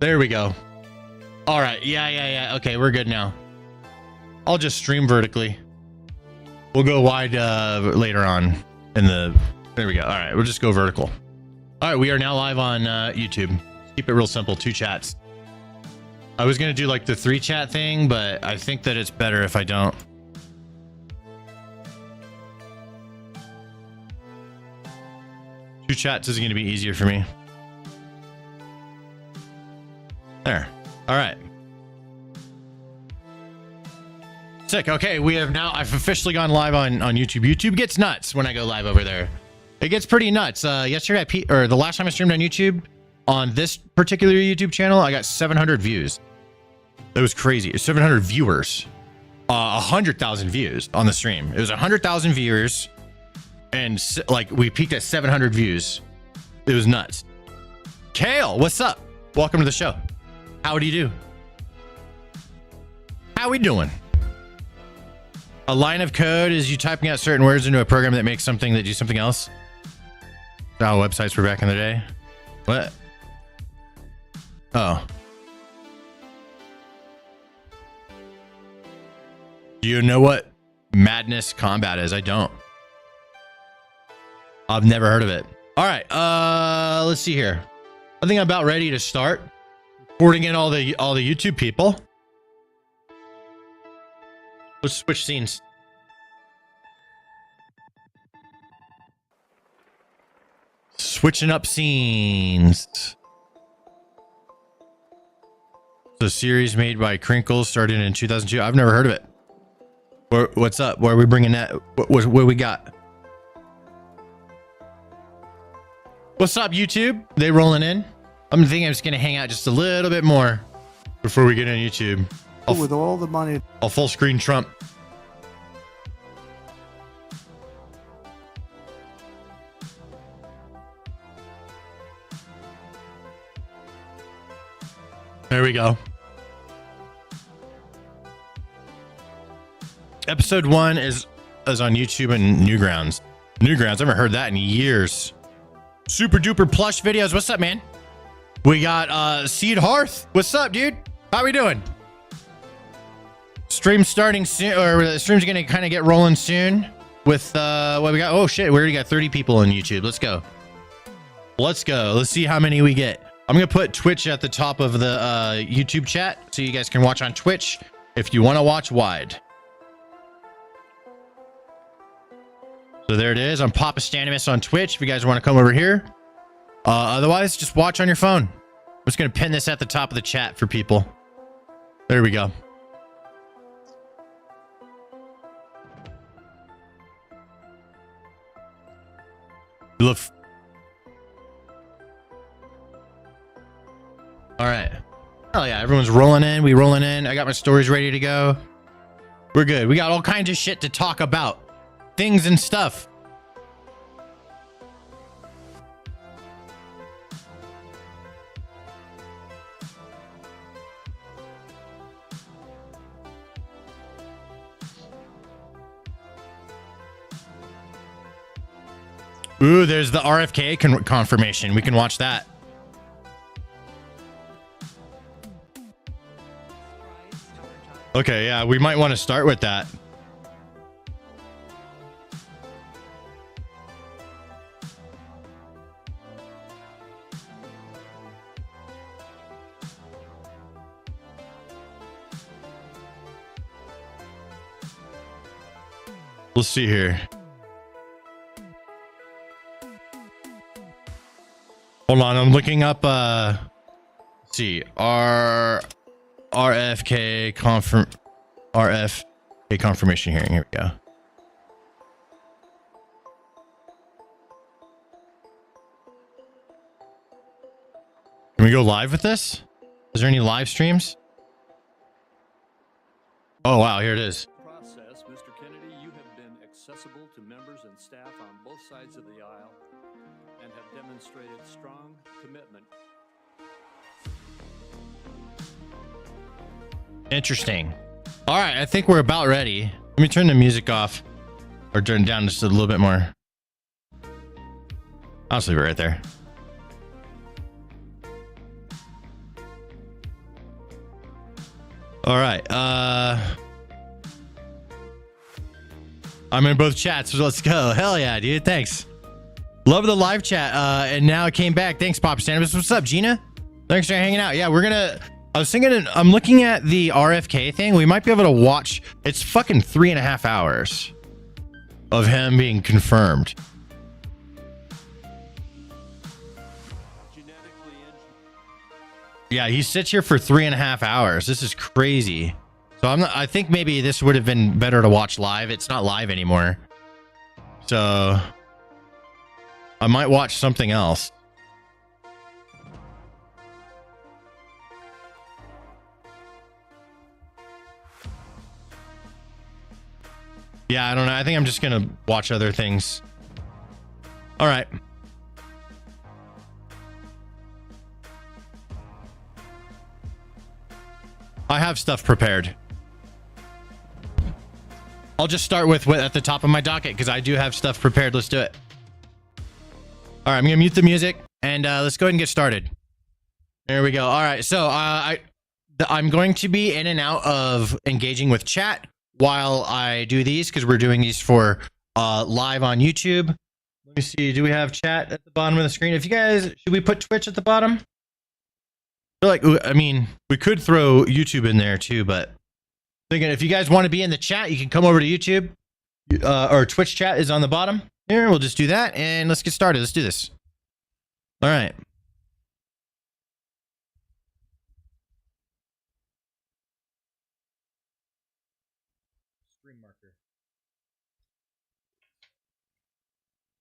There we go. All right. Yeah. Okay, we're good now. I'll just stream vertically. We'll go wide later on in the... There we go. All right, we'll just go vertical. All right, we are now live on YouTube. Keep it real simple, 2 chats. I was going to do like the 3 chat thing, but I think that it's better if I don't. Two chats is going to be easier for me. There. All right. Sick. Okay, we have now... I've officially gone live on YouTube. YouTube gets nuts when I go live over there. It gets pretty nuts. Yesterday, or the last time I streamed on YouTube, on this particular YouTube channel, I got 700 views. That was crazy. 700 viewers. 100,000 views on the stream. It was 100,000 viewers, and like we peaked at 700 views. It was nuts. Kale, what's up? Welcome to the show. How do you do? How we doing? A line of code is you typing out certain words into a program that makes something that do something else. How websites were back in the day. What? Oh. Do you know what Madness Combat is? I don't. I've never heard of it. All right. Let's see here. I think I'm about ready to start recording in all the YouTube people. Let's switch scenes. Switching up scenes. It's a series made by Crinkles, started in 2002. I've never heard of it. What's up? Where are we bringing that? What we got? What's up, YouTube? They rolling in? I'm thinking I'm just gonna hang out just a little bit more before we get on YouTube. With all the money. I'll full screen Trump. There we go. Episode 1 is on YouTube and Newgrounds. Newgrounds, I haven't heard that in years. Super duper plush videos. What's up, man? We got Seed Hearth. What's up, dude? How we doing? Stream starting soon, or the stream's gonna kind of get rolling soon with what we got. Oh shit, we already got 30 people on YouTube. Let's go. Let's go. Let's see how many we get. I'm gonna put Twitch at the top of the YouTube chat so you guys can watch on Twitch if you want to watch wide. So there it is. I'm Papa Stanimus on Twitch if you guys want to come over here. Otherwise, just watch on your phone. I'm just gonna pin this at the top of the chat for people. There we go. Look. All right. Oh yeah, everyone's rolling in. We rolling in. I got my stories ready to go. We're good. We got all kinds of shit to talk about. Things and stuff. Ooh, there's the RFK confirmation. We can watch that. Okay, yeah, we might want to start with that. Let's see here. Hold on, I'm looking up let's see. RFK confirmation hearing. Here we go. Can we go live with this? Is there any live streams? Oh wow, here it is. Process, Mr. Kennedy, you have been accessible to members and staff on both sides of the aisle and have demonstrated strong commitment. Interesting. All right, I think we're about ready. Let me turn the music off, or turn it down just a little bit more. I'll just leave it right there. All right. I'm in both chats, so let's go. Hell yeah, dude. Thanks. Love the live chat. And now it came back. Thanks, Pop Stannis. What's up, Gina? Thanks for hanging out. Yeah, I was thinking, I'm looking at the RFK thing. We might be able to watch. It's fucking 3.5 hours of him being confirmed. Yeah, he sits here for 3.5 hours. This is crazy. So I think maybe this would have been better to watch live. It's not live anymore. So I might watch something else. Yeah, I don't know. I think I'm just going to watch other things. All right. I have stuff prepared. I'll just start with what at the top of my docket because I do have stuff prepared. Let's do it. All right, I'm going to mute the music and let's go ahead and get started. There we go. All right, so I'm going to be in and out of engaging with chat while I do these because we're doing these for live on YouTube. Let me see. Do we have chat at the bottom of the screen? If you guys, should we put Twitch at the bottom? I mean, we could throw YouTube in there too, but thinking if you guys want to be in the chat, you can come over to YouTube. Or Twitch chat is on the bottom. Here, we'll just do that and let's get started. Let's do this. All right. Stream marker.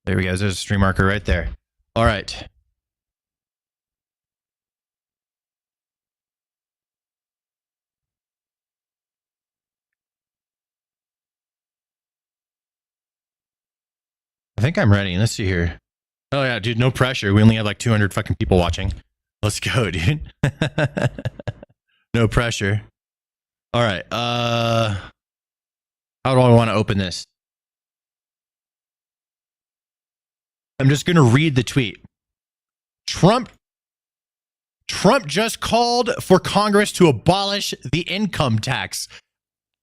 There we go. There's a stream marker right there. All right. I think I'm ready. Let's see here. Oh yeah, dude, no pressure. We only have like 200 fucking people watching. Let's go, dude. No pressure. All right. How do I want to open this? I'm just going to read the tweet. Trump just called for Congress to abolish the income tax.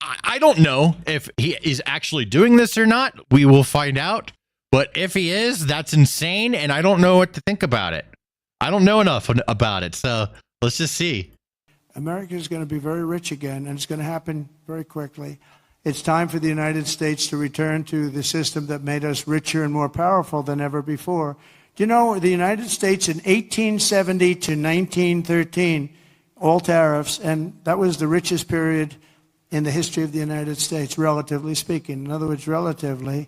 I don't know if he is actually doing this or not. We will find out. But if he is, that's insane, and I don't know what to think about it. I don't know enough about it, so let's just see. America is going to be very rich again, and it's going to happen very quickly. It's time for the United States to return to the system that made us richer and more powerful than ever before. Do you know the United States in 1870 to 1913, all tariffs, and that was the richest period in the history of the United States, relatively speaking. In other words, relatively.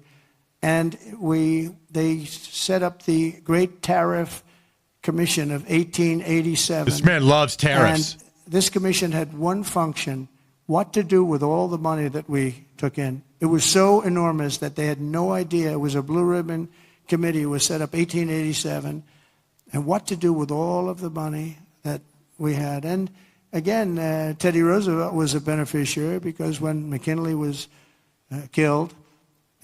And they set up the Great Tariff Commission of 1887. This man loves tariffs. And this commission had one function, what to do with all the money that we took in. It was so enormous that they had no idea. It was a blue ribbon committee. It was set up 1887. And what to do with all of the money that we had. And again, Teddy Roosevelt was a beneficiary because when McKinley was killed,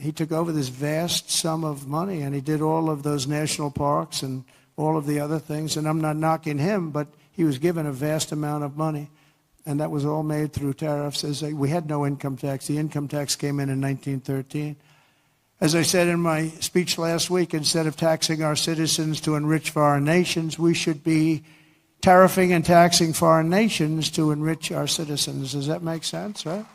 he took over this vast sum of money, and he did all of those national parks and all of the other things. And I'm not knocking him, but he was given a vast amount of money, and that was all made through tariffs. We had no income tax. The income tax came in 1913. As I said in my speech last week, instead of taxing our citizens to enrich foreign nations, we should be tariffing and taxing foreign nations to enrich our citizens. Does that make sense, right?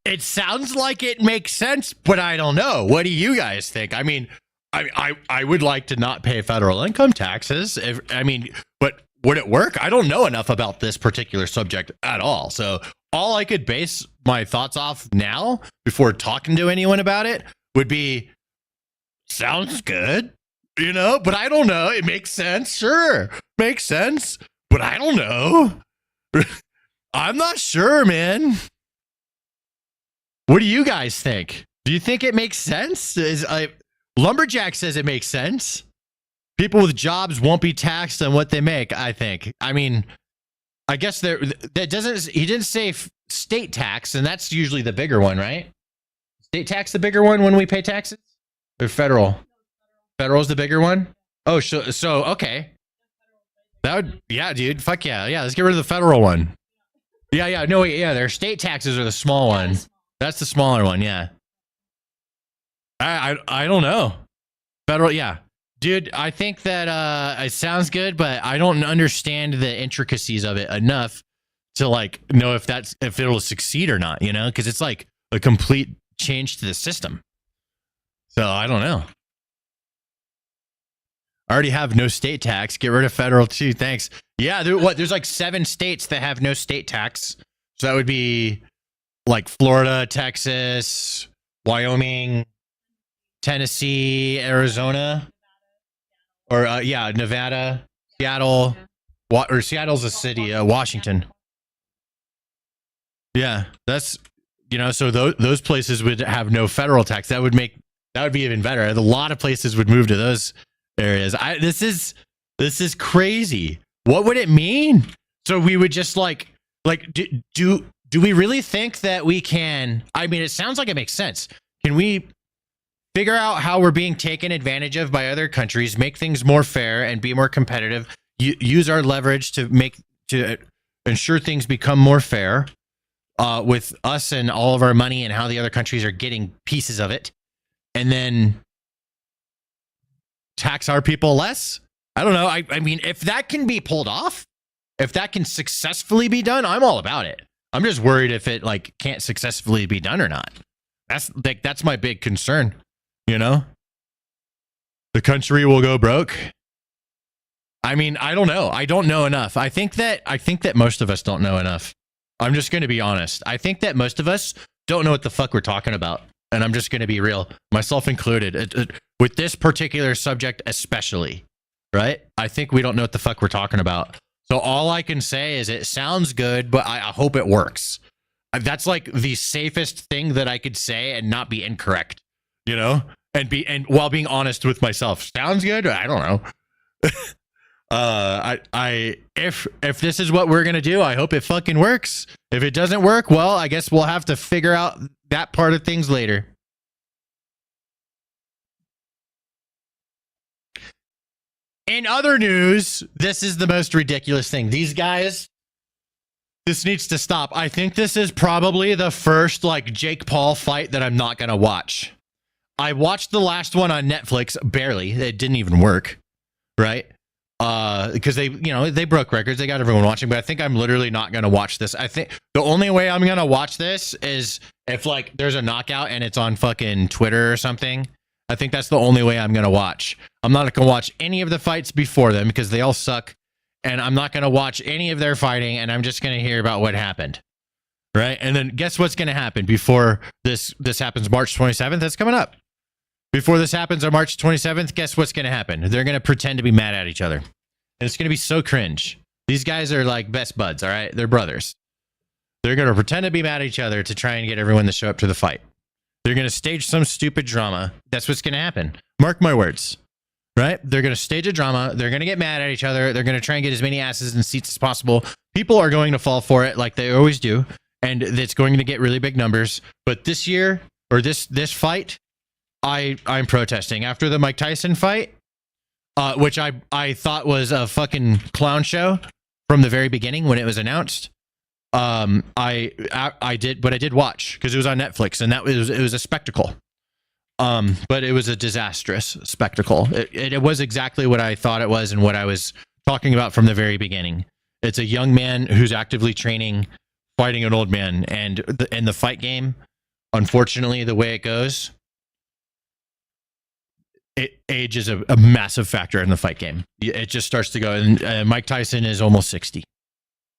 It sounds like it makes sense, but I don't know. What do you guys think? I mean, I would like to not pay federal income taxes. But would it work? I don't know enough about this particular subject at all. So all I could base my thoughts off now before talking to anyone about it would be, sounds good, but I don't know. It makes sense. Sure. Makes sense. But I don't know. I'm not sure, man. What do you guys think? Do you think it makes sense? Lumberjack says it makes sense. People with jobs won't be taxed on what they make, I think. I mean, I guess he didn't say state tax, and that's usually the bigger one, right? State tax the bigger one when we pay taxes? Or federal? Federal's the bigger one? Oh, so okay. Yeah, dude. Fuck yeah. Yeah, let's get rid of the federal one. Yeah. No, wait, yeah. Their state taxes are the small one. That's the smaller one. Yeah. I don't know. Federal, yeah. Dude, I think that it sounds good, but I don't understand the intricacies of it enough to like know if it'll succeed or not, you know? Because it's like a complete change to the system. So I don't know. I already have no state tax. Get rid of federal too. Thanks. Yeah, there's like 7 states that have no state tax. So that would be like Florida, Texas, Wyoming, Tennessee, Arizona, or Nevada, Seattle, or Seattle's a city, Washington. Yeah, that's so those places would have no federal tax. That would be even better. A lot of places would move to those areas. This is crazy. What would it mean? So we would just like do we really think that we can? I mean, it sounds like it makes sense. Can we figure out how we're being taken advantage of by other countries, make things more fair and be more competitive, use our leverage to ensure things become more fair with us and all of our money and how the other countries are getting pieces of it, and then tax our people less? I don't know. I mean, if that can be pulled off, if that can successfully be done, I'm all about it. I'm just worried if it like can't successfully be done or not. That's my big concern. The country will go broke. I mean, I don't know. I don't know enough. I think that most of us don't know enough. I'm just going to be honest. I think that most of us don't know what the fuck we're talking about. And I'm just going to be real, myself included, with this particular subject especially, right? I think we don't know what the fuck we're talking about. So all I can say is it sounds good, but I hope it works. That's like the safest thing that I could say and not be incorrect, and while being honest with myself. Sounds good? I don't know. If this is what we're gonna do, I hope it fucking works. If it doesn't work, well, I guess we'll have to figure out that part of things later. In other news, this is the most ridiculous thing. These guys, this needs to stop. I think this is probably the first like Jake Paul fight that I'm not gonna watch. I watched the last one on Netflix, barely. It didn't even work, right? Because they broke records. They got everyone watching, but I think I'm literally not going to watch this. I think the only way I'm going to watch this is if like there's a knockout and it's on fucking Twitter or something. I think that's the only way I'm going to watch. I'm not going to watch any of the fights before them because they all suck. And I'm not going to watch any of their fighting, and I'm just going to hear about what happened. Right? And then guess what's going to happen before this happens March 27th? That's coming up. Before this happens on March 27th, guess what's going to happen? They're going to pretend to be mad at each other. And it's going to be so cringe. These guys are like best buds, all right? They're brothers. They're going to pretend to be mad at each other to try and get everyone to show up to the fight. They're going to stage some stupid drama. That's what's going to happen. Mark my words, right? They're going to stage a drama. They're going to get mad at each other. They're going to try and get as many asses and seats as possible. People are going to fall for it like they always do. And it's going to get really big numbers. But this year, or this fight, I'm protesting. After the Mike Tyson fight, which I thought was a fucking clown show from the very beginning when it was announced. I did watch because it was on Netflix, and it was a spectacle. But it was a disastrous spectacle. It was exactly what I thought it was and what I was talking about from the very beginning. It's a young man who's actively training, fighting an old man, and in the fight game, unfortunately, the way it goes, age is a massive factor in the fight game. It just starts to go, and Mike Tyson is almost 60.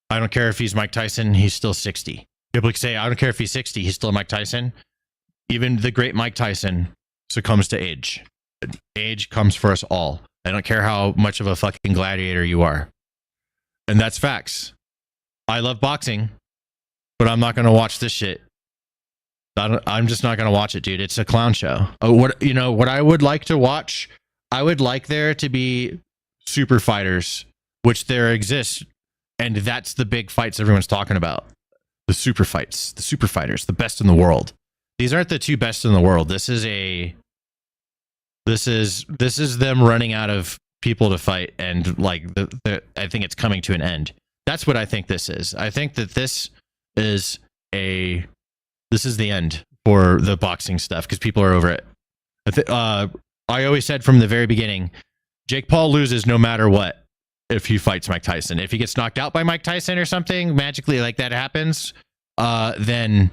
I don't care if he's Mike Tyson, he's still 60. People say, I don't care if he's 60, he's still Mike Tyson. Even the great Mike Tyson succumbs to age. Age comes for us all. I don't care how much of a fucking gladiator you are. And that's facts. I love boxing, but I'm not going to watch this shit. I'm just not going to watch it, dude. It's a clown show. What I would like to watch, I would like there to be super fighters, which there exists. And that's the big fights everyone's talking about. The super fights, the super fighters, the best in the world. These aren't the two best in the world. This is them running out of people to fight, and like I think it's coming to an end. That's what I think this is. I think that this is this is the end for the boxing stuff because people are over it. I always said from the very beginning, Jake Paul loses no matter what if he fights Mike Tyson. If he gets knocked out by Mike Tyson or something magically like that happens, then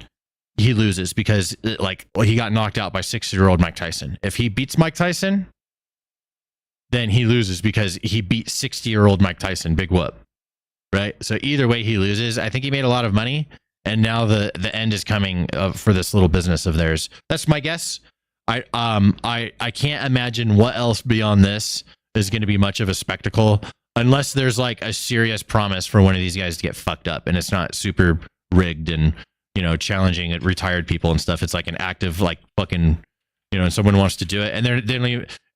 he loses because he got knocked out by 60-year-old Mike Tyson. If he beats Mike Tyson, then he loses because he beat 60-year-old Mike Tyson. Big whoop. Right? So either way he loses. I think he made a lot of money, and now the end is coming for this little business of theirs. That's my guess. I can't imagine what else beyond this is going to be much of a spectacle unless there's like a serious promise for one of these guys to get fucked up and it's not super rigged and, you know, challenging at retired people and stuff. It's like an active, like fucking, you know, and someone wants to do it. And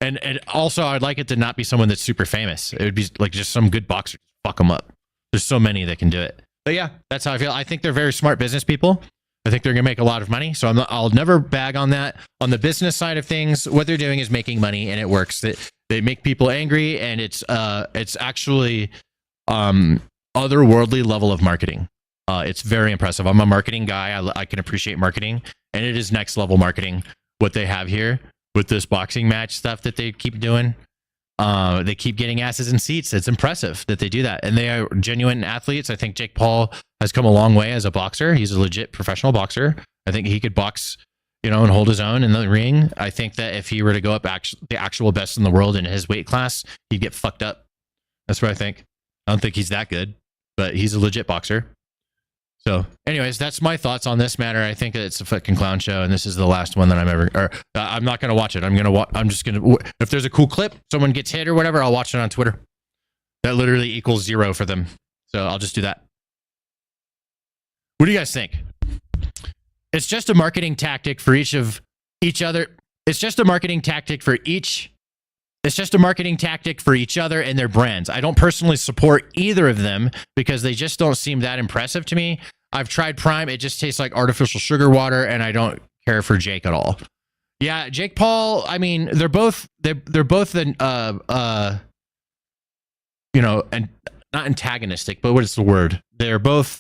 and also I'd like it to not be someone that's super famous. It would be like just some good boxer. Fuck them up. There's so many that can do it. But yeah, that's how I feel. I think they're very smart business people. I think they're going to make a lot of money. So I'll never bag on that. On the business side of things, what they're doing is making money and it works. They make people angry and it's actually otherworldly level of marketing. It's very impressive. I'm a marketing guy. I can appreciate marketing, and it is next level marketing what they have here with this boxing match stuff that they keep doing. They keep getting asses in seats. It's impressive that they do that. And they are genuine athletes. I think Jake Paul has come a long way as a boxer. He's a legit professional boxer. I think he could box, you know, and hold his own in the ring. I think that if he were to go up the actual best in the world in his weight class, he'd get fucked up. That's what I think. I don't think he's that good, but he's a legit boxer. So anyways, that's my thoughts on this matter. I think it's a fucking clown show, and this is the last one that I'm not going to watch it. I'm just going to, if there's a cool clip, someone gets hit or whatever, I'll watch it on Twitter. That literally equals 0 for them. So I'll just do that. What do you guys think? It's just a marketing tactic for each other. It's just a marketing tactic for each. It's just a marketing tactic for each other and their brands. I don't personally support either of them because they just don't seem that impressive to me. I've tried Prime. It just tastes like artificial sugar water, and I don't care for Jake at all. Yeah, Jake Paul, I mean, they're both the you know, and not antagonistic, but what is the word? They're both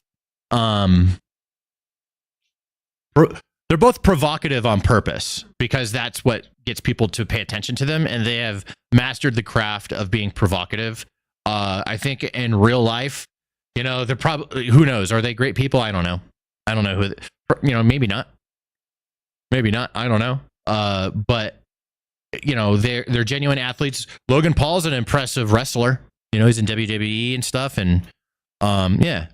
they're both provocative on purpose because that's what gets people to pay attention to them, and they have mastered the craft of being provocative. I think in real life, you know, they're probably, who knows? Are they great people? I don't know. I don't know who, you know, maybe not. Maybe not. I don't know. But you know, they're genuine athletes. Logan Paul's an impressive wrestler. You know, he's in WWE and stuff, and yeah.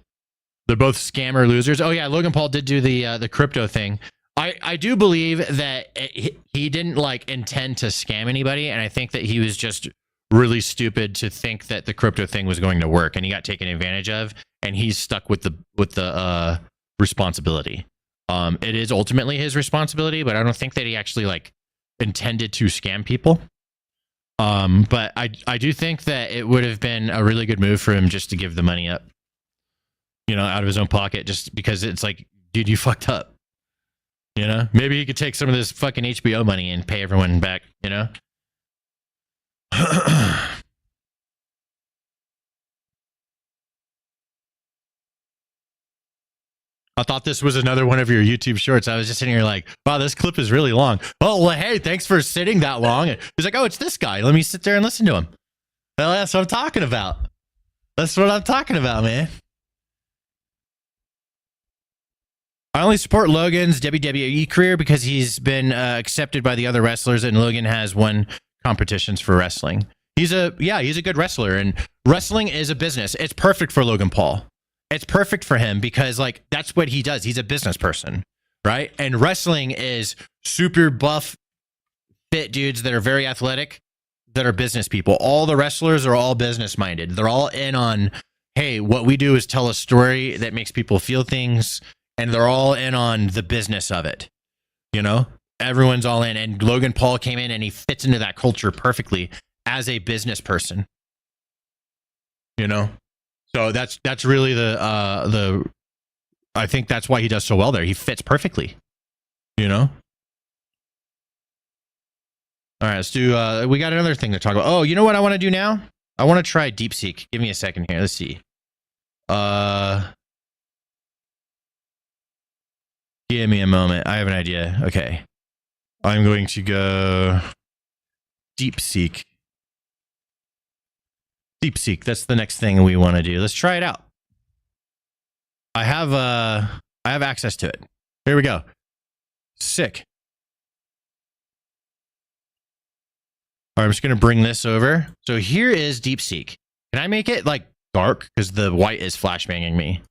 They're both scammer losers. Oh yeah, Logan Paul did do the crypto thing. I do believe that he didn't like intend to scam anybody, and I think that he was just really stupid to think that the crypto thing was going to work, and he got taken advantage of, and he's stuck with the responsibility. It is ultimately his responsibility, but I don't think that he actually like intended to scam people. But I do think that it would have been a really good move for him just to give the money up, you know, out of his own pocket, just because it's like, dude, you fucked up. You know, maybe he could take some of this fucking HBO money and pay everyone back, you know? I thought this was another one of your YouTube shorts. I was just sitting here like, wow, this clip is really long. Oh, well, hey, thanks for sitting that long. And he's like, oh, it's this guy. Let me sit there and listen to him. Well, that's what I'm talking about. That's what I'm talking about, man. I only support Logan's WWE career because he's been accepted by the other wrestlers, and Logan has won competitions for wrestling. He's a good wrestler, and wrestling is a business. It's perfect for Logan Paul. It's perfect for him because like that's what he does. He's a business person, right? And wrestling is super buff, fit dudes that are very athletic, that are business people. All the wrestlers are all business minded. They're all in on, hey, what we do is tell a story that makes people feel things. And they're all in on the business of it. You know, everyone's all in. And Logan Paul came in and he fits into that culture perfectly as a business person. You know, so that's really the I think that's why he does so well there. He fits perfectly. You know. All right, let's do. We got another thing to talk about. Oh, you know what I want to do now? I want to try DeepSeek. Give me a second here. Let's see. Give me a moment. I have an idea. Okay. I'm going to go DeepSeek. DeepSeek. That's the next thing we want to do. Let's try it out. I have access to it. Here we go. Sick. All right, I'm just going to bring this over. So here is DeepSeek. Can I make it like dark? Because the white is flashbanging me.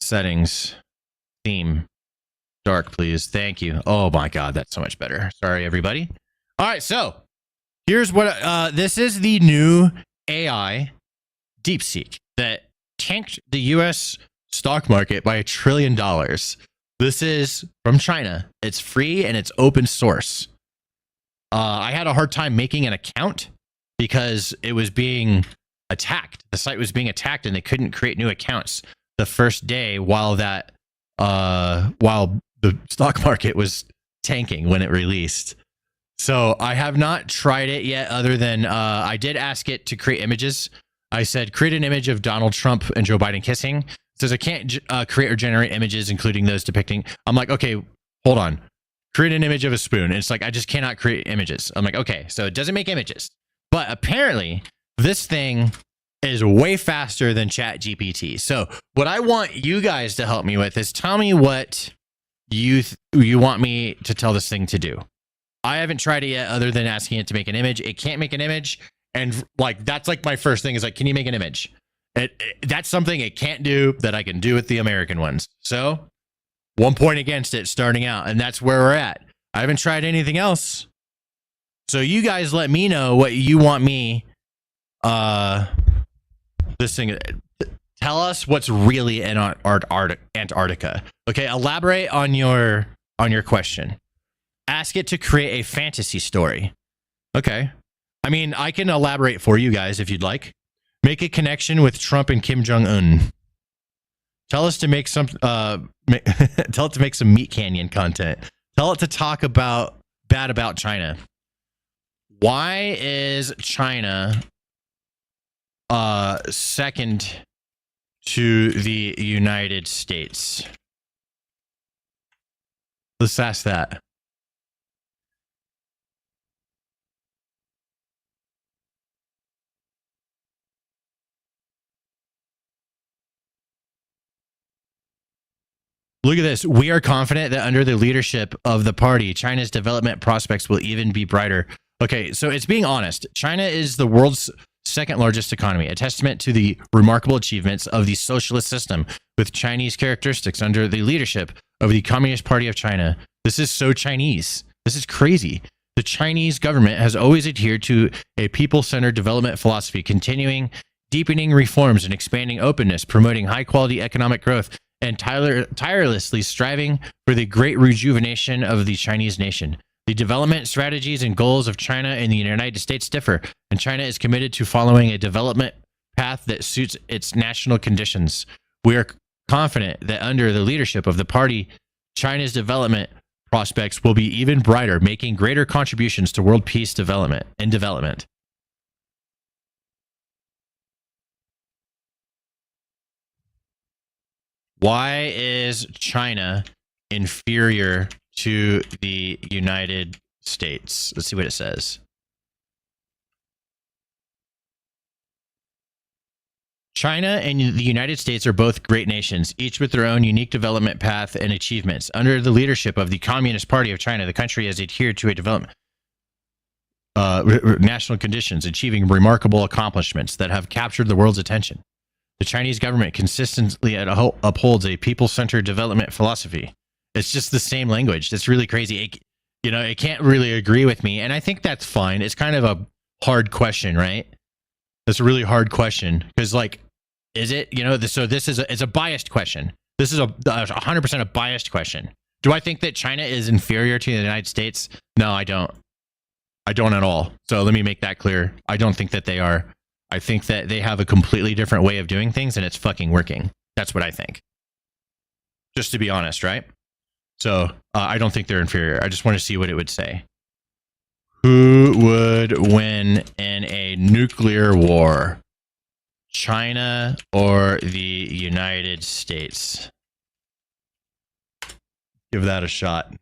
Settings. Theme. Dark, please. Thank you. Oh my God, that's so much better. Sorry, everybody. All right, so here's what this is the new AI DeepSeek that tanked the US stock market by $1 trillion. This is from China. It's free and it's open source. I had a hard time making an account because it was being attacked. The site was being attacked and they couldn't create new accounts the first day while the stock market was tanking when it released. So I have not tried it yet, other than I did ask it to create images. I said, create an image of Donald Trump and Joe Biden kissing. It says I can't create or generate images, including those depicting. I'm like, okay, hold on. Create an image of a spoon. And it's like, I just cannot create images. I'm like, okay, so it doesn't make images. But apparently this thing is way faster than ChatGPT. So what I want you guys to help me with is tell me what you want me to tell this thing to do. I haven't tried it yet, other than asking it to make an image. It can't make an image. And like, that's like my first thing is like, can you make an image? That's something it can't do that I can do with the American ones. So 1 point against it starting out. And that's where we're at. I haven't tried anything else. So you guys let me know what you want me, this thing, tell us what's really in Antarctica. Okay. Elaborate on your question. Ask it to create a fantasy story. Okay. I mean, I can elaborate for you guys if you'd like. Make a connection with Trump and Kim Jong-un. Tell us to make some tell it to make some Meat Canyon content. Tell it to talk bad about China. Why is China second to the United States? Let's ask that. Look at this. We are confident that under the leadership of the party, China's development prospects will even be brighter. Okay, so it's being honest. China is the world's second largest economy, a testament to the remarkable achievements of the socialist system with Chinese characteristics under the leadership of the Communist Party of China. This is so Chinese. This is crazy. The Chinese government has always adhered to a people-centered development philosophy, continuing, deepening reforms and expanding openness, promoting high-quality economic growth, and tirelessly striving for the great rejuvenation of the Chinese nation. The development strategies and goals of China and the United States differ, and China is committed to following a development path that suits its national conditions. We are confident that under the leadership of the party, China's development prospects will be even brighter, making greater contributions to world peace and development. Why is China inferior to the United States? Let's see what it says. China and the United States are both great nations, each with their own unique development path and achievements. Under the leadership of the Communist Party of China, the country has adhered to a development national conditions, achieving remarkable accomplishments that have captured the world's attention. The Chinese government consistently upholds a people-centered development philosophy. It's just the same language. That's really crazy. It can't really agree with me, and I think that's fine. It's kind of a hard question, right? That's a really hard question because, like, is it? So this is it's a biased question. This is 100% a biased question. Do I think that China is inferior to the United States? No, I don't. I don't at all. So let me make that clear. I don't think that they are. I think that they have a completely different way of doing things and it's fucking working. That's what I think. Just to be honest, right? So I don't think they're inferior. I just want to see what it would say. Who would win in a nuclear war? China or the United States? give that a shot.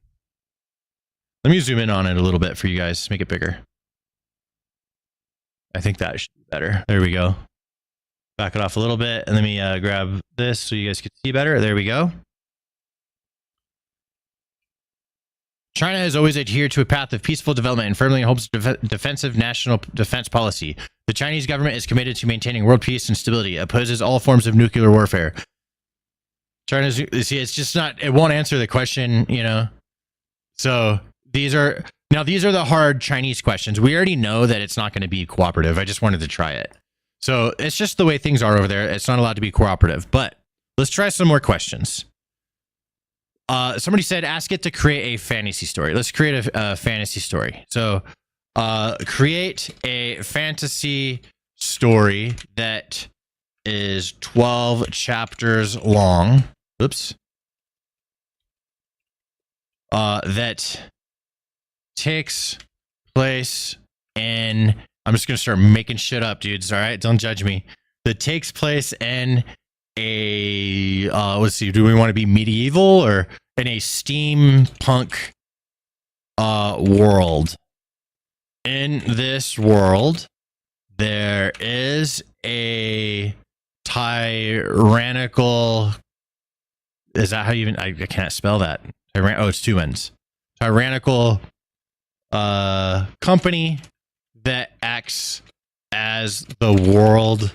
Let me zoom in on it a little bit for you guys. Make it bigger. I think that should be better. There we go. Back it off a little bit. And let me grab this so you guys can see better. There we go. China has always adhered to a path of peaceful development and firmly holds defensive national defense policy. The Chinese government is committed to maintaining world peace and stability, opposes all forms of nuclear warfare. China's, see, it's just not, it won't answer the question, you know. So these are the hard Chinese questions. We already know that it's not going to be cooperative. I just wanted to try it. So it's just the way things are over there. It's not allowed to be cooperative, but let's try some more questions. Somebody said, ask it to create a fantasy story. Let's create a fantasy story. So, create a fantasy story that is 12 chapters long. Oops. That takes place in, I'm just going to start making shit up, dudes. All right. Don't judge me. That takes place in a let's see, do we want to be medieval or in a steampunk world? In this world there is a tyrannical, is that how you even, I can't spell that. Oh, it's two N's. Tyrannical company that acts as the world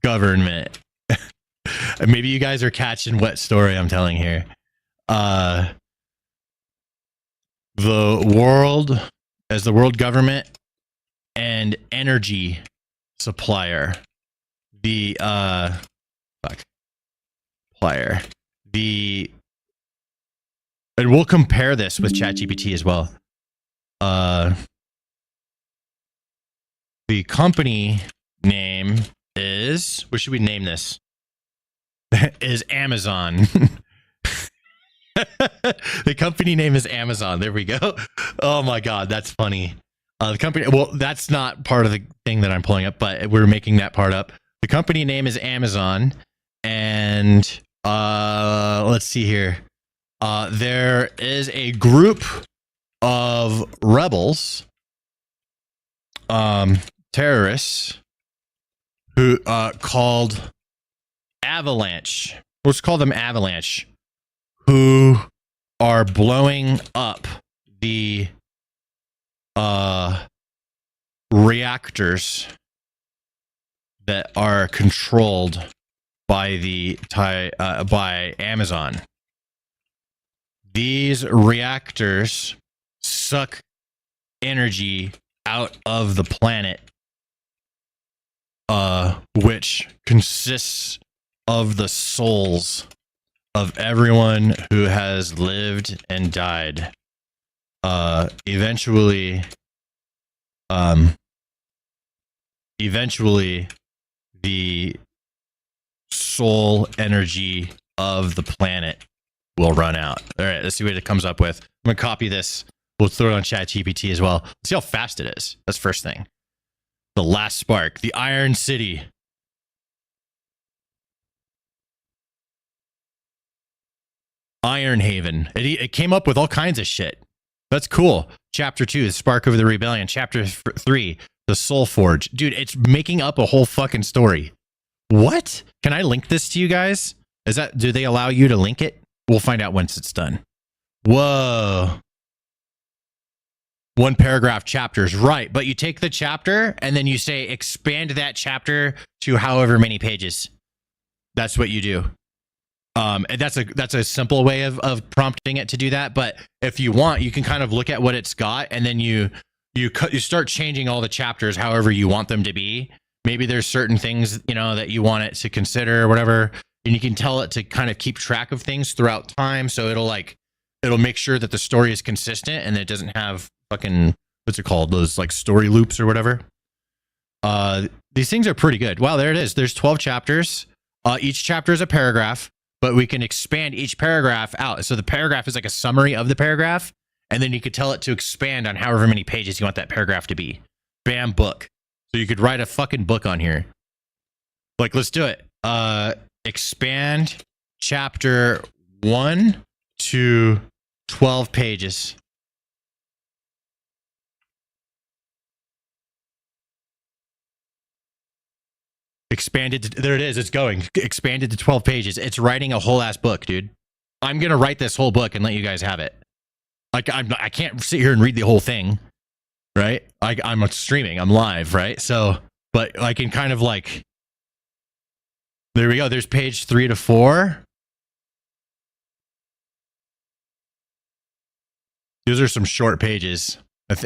government. Maybe you guys are catching what story I'm telling here. The world, as the world government and energy supplier. The supplier. And we'll compare this with ChatGPT as well. The company name is, what should we name this? Is Amazon. The company name is Amazon. There we go. Oh my God, that's funny. The company, well, that's not part of the thing that I'm pulling up, but we're making that part up. The company name is Amazon, and let's see here. There is a group of rebels, terrorists, who called Avalanche. Let's call them Avalanche, who are blowing up the reactors that are controlled by by Amazon. These reactors suck energy out of the planet, which consists of the souls of everyone who has lived and died. Eventually, the soul energy of the planet will run out. All right, let's see what it comes up with. I'm gonna copy this. We'll throw it on ChatGPT as well. Let's see how fast it is. That's first thing. The last spark, the Iron City. Iron Haven. It came up with all kinds of shit. That's cool. Chapter 2, the Spark of the Rebellion. Chapter 3, the Soul Forge. Dude, it's making up a whole fucking story. What? Can I link this to you guys? Do they allow you to link it? We'll find out once it's done. Whoa. One paragraph chapters, right? But you take the chapter and then you say expand that chapter to however many pages. That's what you do. And that's a simple way of prompting it to do that. But if you want, you can kind of look at what it's got, and then you start changing all the chapters however you want them to be. Maybe there's certain things, you know, that you want it to consider or whatever, and you can tell it to kind of keep track of things throughout time. So it'll make sure that the story is consistent and it doesn't have fucking, what's it called? Those like story loops or whatever. These things are pretty good. Wow, there it is. There's 12 chapters. Each chapter is a paragraph, but we can expand each paragraph out. So the paragraph is like a summary of the paragraph, and then you could tell it to expand on however many pages you want that paragraph to be. Bam, book. So you could write a fucking book on here. Like, let's do it. Expand chapter 1 to 12 pages. Expanded to, there it is, it's going. Expanded to 12 pages. It's writing a whole ass book, dude. I'm gonna write this whole book and let you guys have it. Like I can't sit here and read the whole thing, right? I'm streaming, I'm live, right? So, but I can kind of like, there we go. There's page 3 to 4. Those are some short pages. It's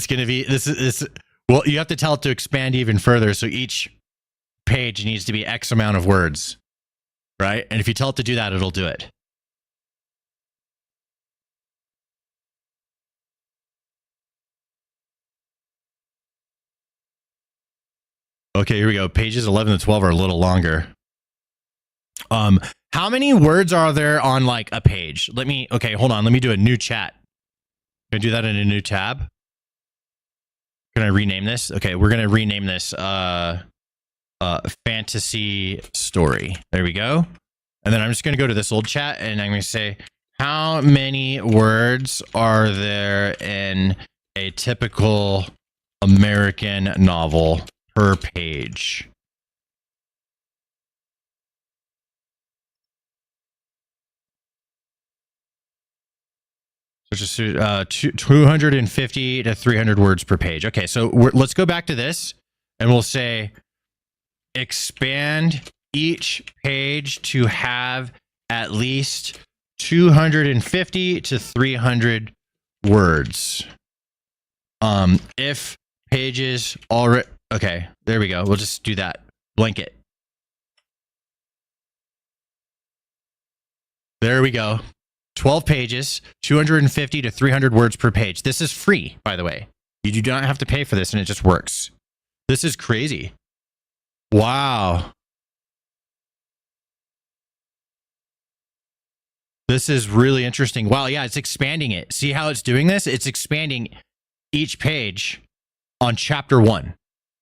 gonna be this. Well, you have to tell it to expand even further. So each page needs to be X amount of words, right? And if you tell it to do that, it'll do it. Okay, here we go. Pages 11 to 12 are a little longer. How many words are there on like a page? Okay, hold on. Let me do a new chat. Can I do that in a new tab? Can I rename this? Okay, we're gonna rename this fantasy story. There we go. And then I'm just gonna go to this old chat and I'm gonna say, how many words are there in a typical American novel per page? So just 250 to 300 words per page. Okay, so let's go back to this and we'll say expand each page to have at least 250 to 300 words. If pages already, okay, there we go. We'll just do that. Blanket. There we go. 12 pages, 250 to 300 words per page. This is free, by the way. You do not have to pay for this and it just works. This is crazy. Wow. This is really interesting. Wow, yeah, it's expanding it. See how it's doing this? It's expanding each page on chapter 1.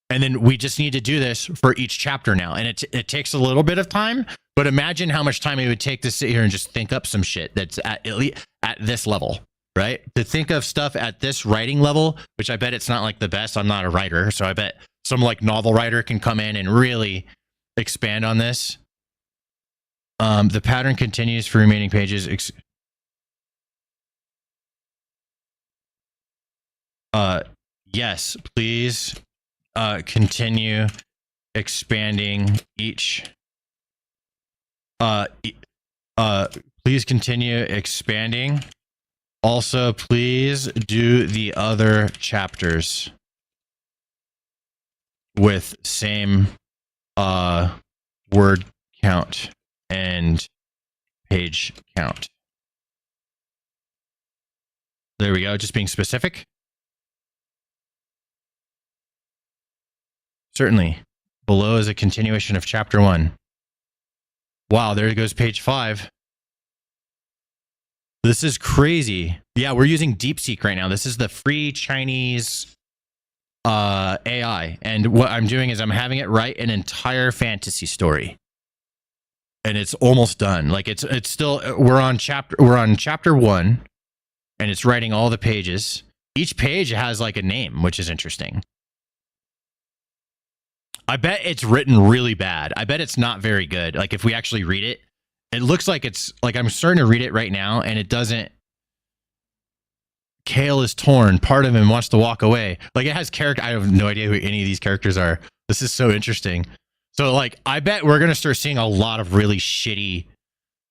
And then we just need to do this for each chapter now. And it takes a little bit of time, but imagine how much time it would take to sit here and just think up some shit that's at least at this level, right? To think of stuff at this writing level, which I bet it's not like the best. I'm not a writer, so I bet some like novel writer can come in and really expand on this. The pattern continues for remaining pages. Yes, please continue expanding each. Please continue expanding. Also, please do the other chapters with same word count and page count. There we go. Just being specific. Certainly. Below is a continuation of chapter 1. Wow, there goes page 5. This is crazy. Yeah, we're using DeepSeek right now. This is the free Chinese AI. And what I'm doing is I'm having it write an entire fantasy story. And it's almost done. Like it's still, we're on chapter 1 and it's writing all the pages. Each page has like a name, which is interesting. I bet it's written really bad. I bet it's not very good. Like if we actually read it, it looks like it's like I'm starting to read it right now and it doesn't. Kale is torn. Part of him wants to walk away. Like it has character. I have no idea who any of these characters are. This is so interesting. So like, I bet we're going to start seeing a lot of really shitty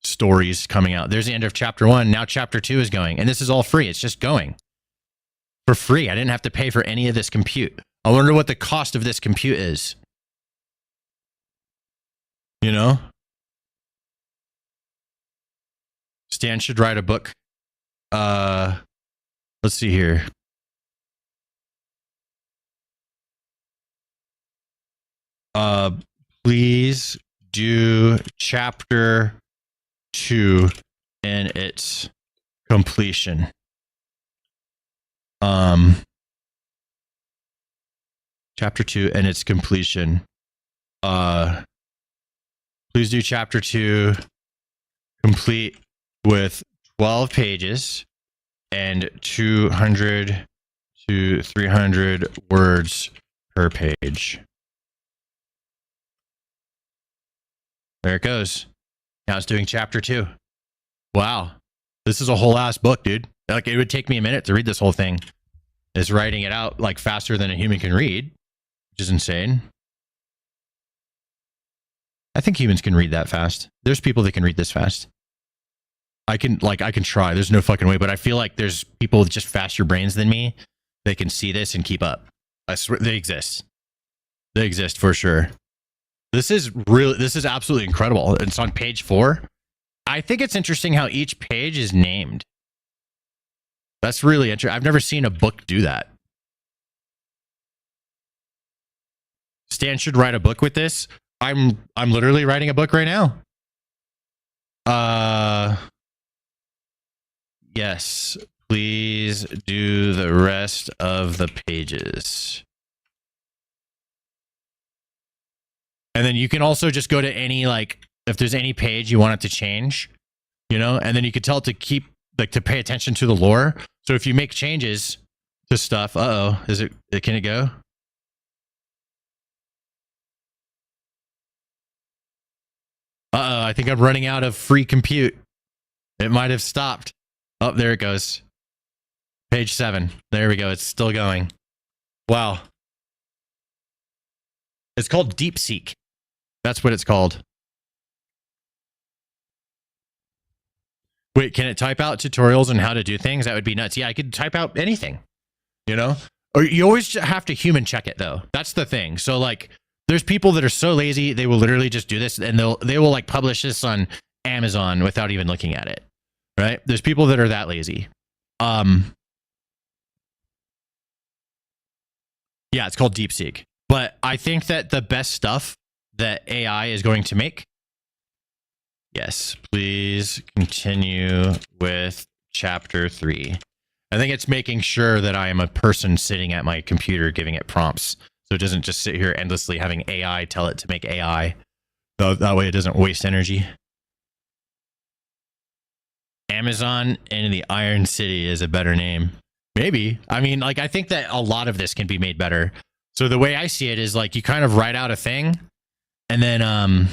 stories coming out. There's the end of chapter 1. Now chapter 2 is going and this is all free. It's just going for free. I didn't have to pay for any of this compute. I wonder what the cost of this compute is. You know? Stan should write a book. Let's see here. Please do chapter 2 in its completion. Chapter 2 and its completion. Please do chapter 2 complete with 12 pages and 200 to 300 words per page. There it goes. Now it's doing chapter 2. Wow. This is a whole ass book, dude. Like, it would take me a minute to read this whole thing. It's writing it out like faster than a human can read, which is insane. I think humans can read that fast. There's people that can read this fast. I can try. There's no fucking way, but I feel like there's people with just faster brains than me that can see this and keep up. I swear they exist. They exist for sure. This is absolutely incredible. It's on page 4. I think it's interesting how each page is named. That's really interesting. I've never seen a book do that. Stan should write a book with this. I'm literally writing a book right now. Yes, please do the rest of the pages. And then you can also just go to any, like, if there's any page you want it to change, you know, and then you could tell it to keep, like, to pay attention to the lore. So if you make changes to stuff, can it go? I think I'm running out of free compute. It might have stopped. Oh, there it goes. Page 7. There we go. It's still going. Wow. It's called DeepSeek. That's what it's called. Wait, can it type out tutorials on how to do things? That would be nuts. Yeah, I could type out anything, you know? Or you always have to human check it, though. That's the thing. So, like, there's people that are so lazy, they will literally just do this, and they will like publish this on Amazon without even looking at it, right? There's people that are that lazy. Yeah, it's called DeepSeek. But I think that the best stuff that AI is going to make, yes, please continue with chapter 3. I think it's making sure that I am a person sitting at my computer giving it prompts. So it doesn't just sit here endlessly having AI tell it to make AI. That way it doesn't waste energy. Amazon in the Iron City is a better name. Maybe. I mean, like, I think that a lot of this can be made better. So the way I see it is, like, you kind of write out a thing, and then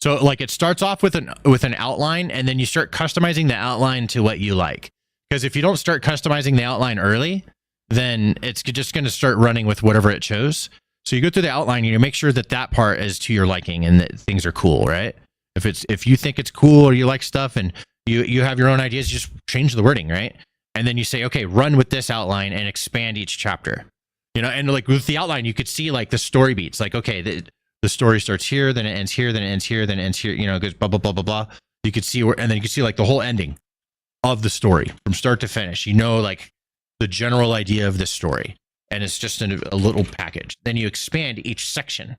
so like it starts off with an outline, and then you start customizing the outline to what you like. Because if you don't start customizing the outline early, then it's just going to start running with whatever it chose. So you go through the outline, you make sure that that part is to your liking and that things are cool, right? If you think it's cool or you like stuff and you have your own ideas, just change the wording, right? And then you say, okay, run with this outline and expand each chapter. You know, and like with the outline, you could see like the story beats, like, okay, the story starts here, then it ends here, then it ends here, then it ends here, you know, it goes blah, blah, blah, blah, blah. You could see and then you could see like the whole ending of the story from start to finish, you know, like the general idea of this story. And it's just a little package. Then you expand each section.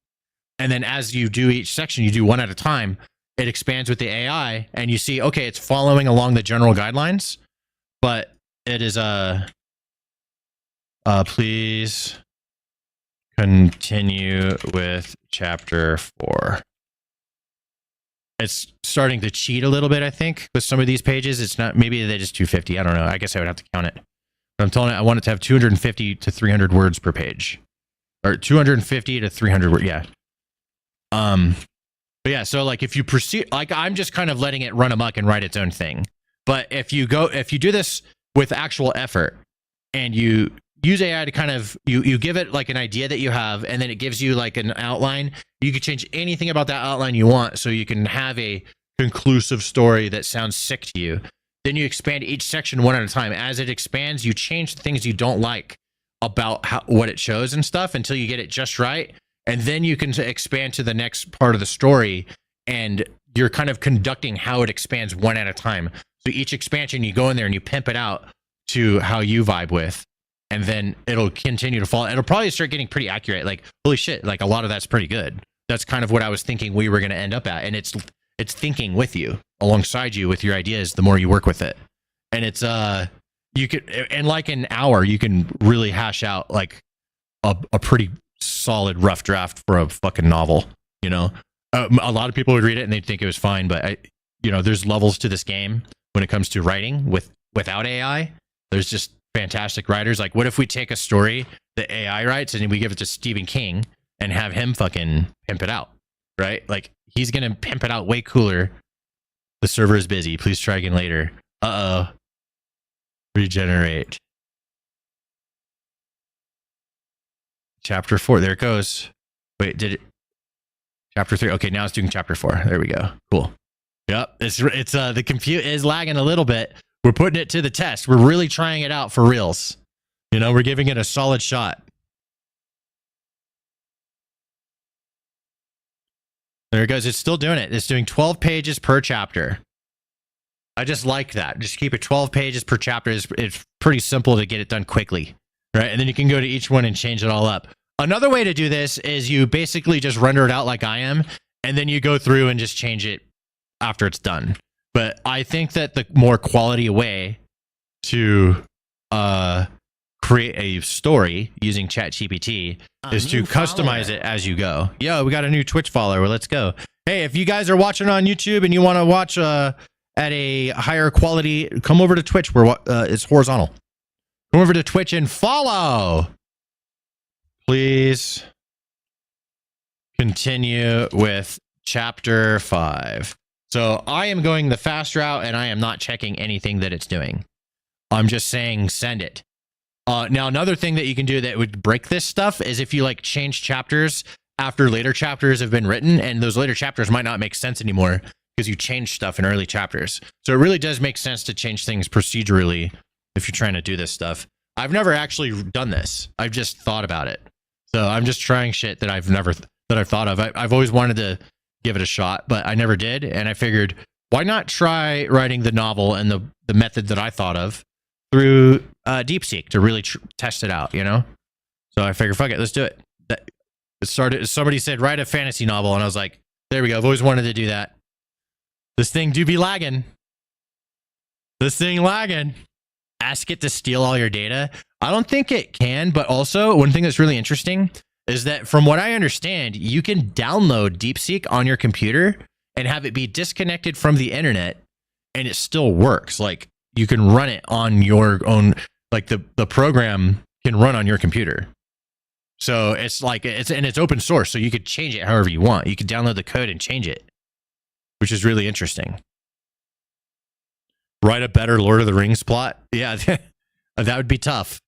And then as you do each section, you do one at a time, it expands with the AI and you see, okay, it's following along the general guidelines, but it is please continue with chapter 4. It's starting to cheat a little bit, I think, with some of these pages. It's not, maybe they're just 250. I don't know. I guess I would have to count it. But I'm telling it, I want it to have 250 to 300 words per page. Or 250 to 300 words, yeah. But yeah, so like if you proceed, like I'm just kind of letting it run amok and write its own thing. But if you do this with actual effort and you use AI to kind of, you give it like an idea that you have, and then it gives you like an outline, you can change anything about that outline you want so you can have a conclusive story that sounds sick to you. Then you expand each section one at a time. As it expands, you change the things you don't like about what it shows and stuff until you get it just right. And then you can expand to the next part of the story, and you're kind of conducting how it expands one at a time. So each expansion, you go in there and you pimp it out to how you vibe with, and then it'll continue to fall. It'll probably start getting pretty accurate. Like, holy shit, like a lot of that's pretty good. That's kind of what I was thinking we were going to end up at. And it's thinking with you, alongside you with your ideas, the more you work with it. And it's, you could, in like an hour, you can really hash out like a pretty solid rough draft for a fucking novel, you know? A lot of people would read it and they'd think it was fine, but there's levels to this game. when it comes to writing without AI. There's just fantastic writers. Like, what if we take a story that AI writes and we give it to Stephen King and have him fucking pimp it out, right? Like, he's gonna pimp it out way cooler. The server is busy. Please try again later. Uh-oh. Regenerate. Chapter 4. There it goes. Wait, did it? Chapter 3. Okay, now it's doing chapter 4. There we go. Cool. Yep. It's the compute is lagging a little bit. We're putting it to the test. We're really trying it out for reals. You know, we're giving it a solid shot. There it goes. It's still doing it. It's doing 12 pages per chapter. I just like that. Just keep it 12 pages per chapter. It's pretty simple to get it done quickly, right? And then you can go to each one and change it all up. Another way to do this is you basically just render it out like I am, and then you go through and just change it after it's done. But I think that the more quality way to create a story using ChatGPT is to customize it as you go. Yo, we got a new Twitch follower. Let's go. Hey, if you guys are watching on YouTube and you want to watch at a higher quality, come over to Twitch where it's horizontal. Come over to Twitch and follow. Please continue with chapter 5. So I am going the fast route and I am not checking anything that it's doing. I'm just saying send it. Now, another thing that you can do that would break this stuff is if you like change chapters after later chapters have been written, and those later chapters might not make sense anymore because you changed stuff in early chapters. So it really does make sense to change things procedurally if you're trying to do this stuff. I've never actually done this. I've just thought about it. So I'm just trying shit that I've thought of. I've always wanted to give it a shot, but I never did. And I figured, why not try writing the novel and the method that I thought of through DeepSeek to really test it out, you know? So I figured, fuck it, let's do it. It started, somebody said, write a fantasy novel. And I was like, there we go. I've always wanted to do that. This thing do be lagging. This thing lagging. Ask it to steal all your data. I don't think it can, but also one thing that's really interesting is that from what I understand, you can download DeepSeek on your computer and have it be disconnected from the internet and it still works. Like, you can run it on your own, like the program can run on your computer. So it's like, it's open source. So you could change it however you want. You could download the code and change it, which is really interesting. Write a better Lord of the Rings plot. Yeah, that would be tough.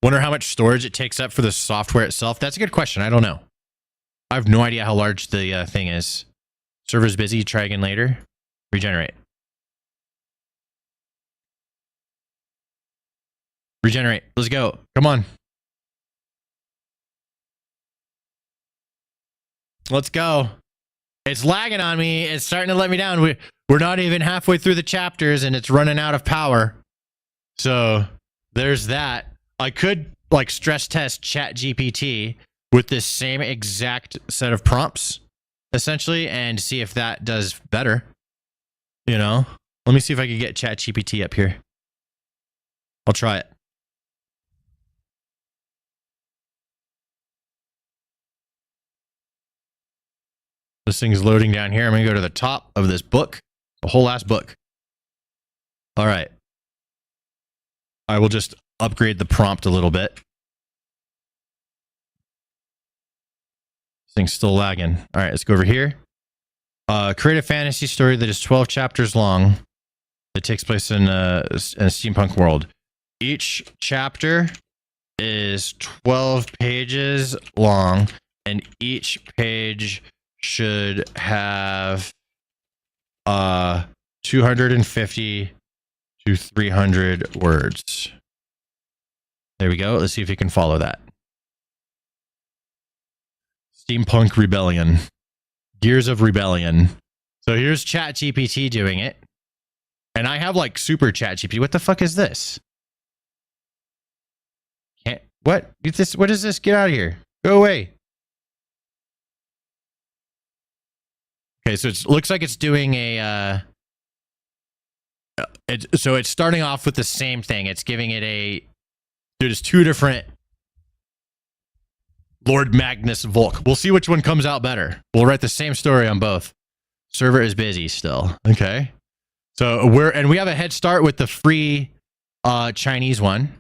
Wonder how much storage it takes up for the software itself. That's a good question. I don't know. I have no idea how large the thing is. Server's busy. Try again later. Regenerate. Regenerate. Let's go. Come on. Let's go. It's lagging on me. It's starting to let me down. We're not even halfway through the chapters and it's running out of power. So there's that. I could like stress test ChatGPT with this same exact set of prompts, essentially, and see if that does better. You know, let me see if I can get ChatGPT up here. I'll try it. This thing's loading down here. I'm going to go to the top of this book, the whole last book. All right. I will just upgrade the prompt a little bit. This thing's still lagging. All right, let's go over here. Create a fantasy story that is 12 chapters long that takes place in a steampunk world. Each chapter is 12 pages long, and each page should have 250 to 300 words. There we go. Let's see if you can follow that. Steampunk Rebellion. Gears of Rebellion. So here's ChatGPT doing it. And I have like super ChatGPT. What the fuck is this? Can't, what? What is this? Get out of here. Go away. Okay, so it looks like it's doing a... so it's starting off with the same thing. It's giving it a... There's two different Lord Magnus Volk. We'll see which one comes out better. We'll write the same story on both. Server is busy still. Okay. So we have a head start with the free Chinese one.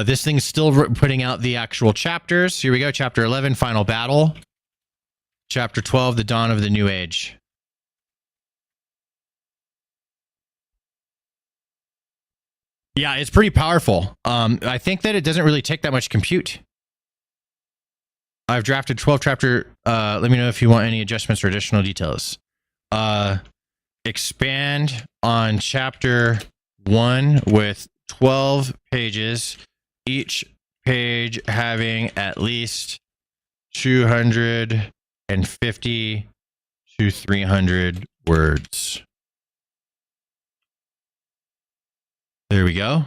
This thing's still putting out the actual chapters. Here we go. Chapter 11, Final Battle. Chapter 12, The Dawn of the New Age. Yeah, it's pretty powerful. I think that it doesn't really take that much compute. I've drafted 12 chapter. Let me know if you want any adjustments or additional details. Expand on chapter 1 with 12 pages, each page having at least 250 to 300 words. There we go.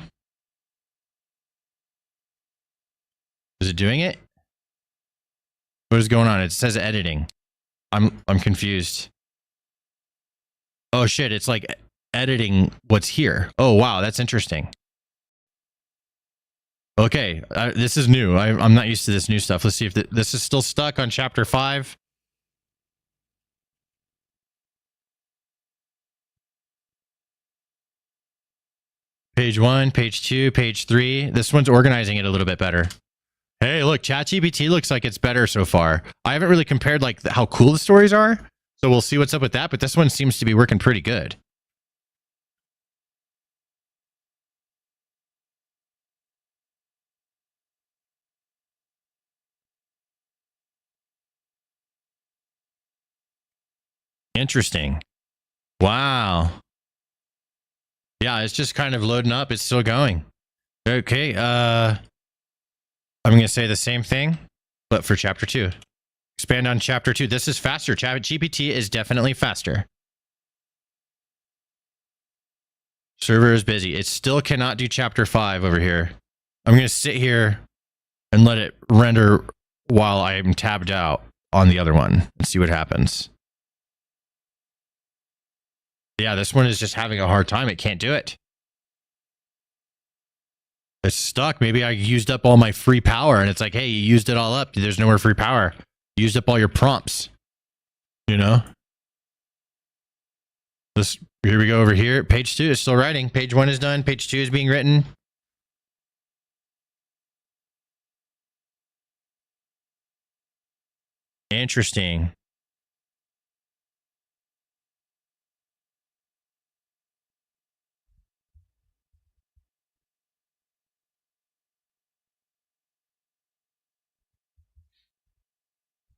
Is it doing it? What is going on? It says editing. I'm confused. Oh shit, it's like editing what's here. Oh wow, that's interesting. Okay, this is new. I'm not used to this new stuff. Let's see if this is still stuck on chapter 5. Page 1, page 2, page 3. This one's organizing it a little bit better. Hey, look, ChatGPT looks like it's better so far. I haven't really compared like how cool the stories are, so we'll see what's up with that, but this one seems to be working pretty good. Interesting. Wow. Yeah, it's just kind of loading up. It's still going. Okay, I'm going to say the same thing, but for chapter 2. Expand on chapter 2. This is faster. ChatGPT is definitely faster. Server is busy. It still cannot do chapter 5 over here. I'm going to sit here and let it render while I'm tabbed out on the other one and see what happens. Yeah, this one is just having a hard time. It can't do it. It's stuck. Maybe I used up all my free power and it's like, hey, you used it all up. There's no more free power. You used up all your prompts. You know? Here we go over here. Page 2 is still writing. Page 1 is done. Page 2 is being written. Interesting.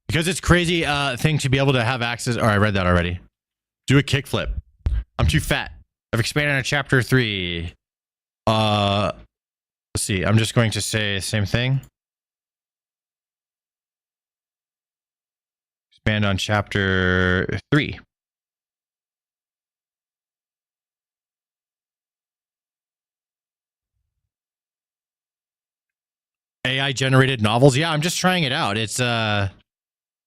Because it's crazy thing to be able to have access. Oh, I read that already. Do a kickflip. I'm too fat. I've expanded on chapter 3. Let's see. I'm just going to say the same thing. Expand on chapter 3. AI generated novels. Yeah, I'm just trying it out. It's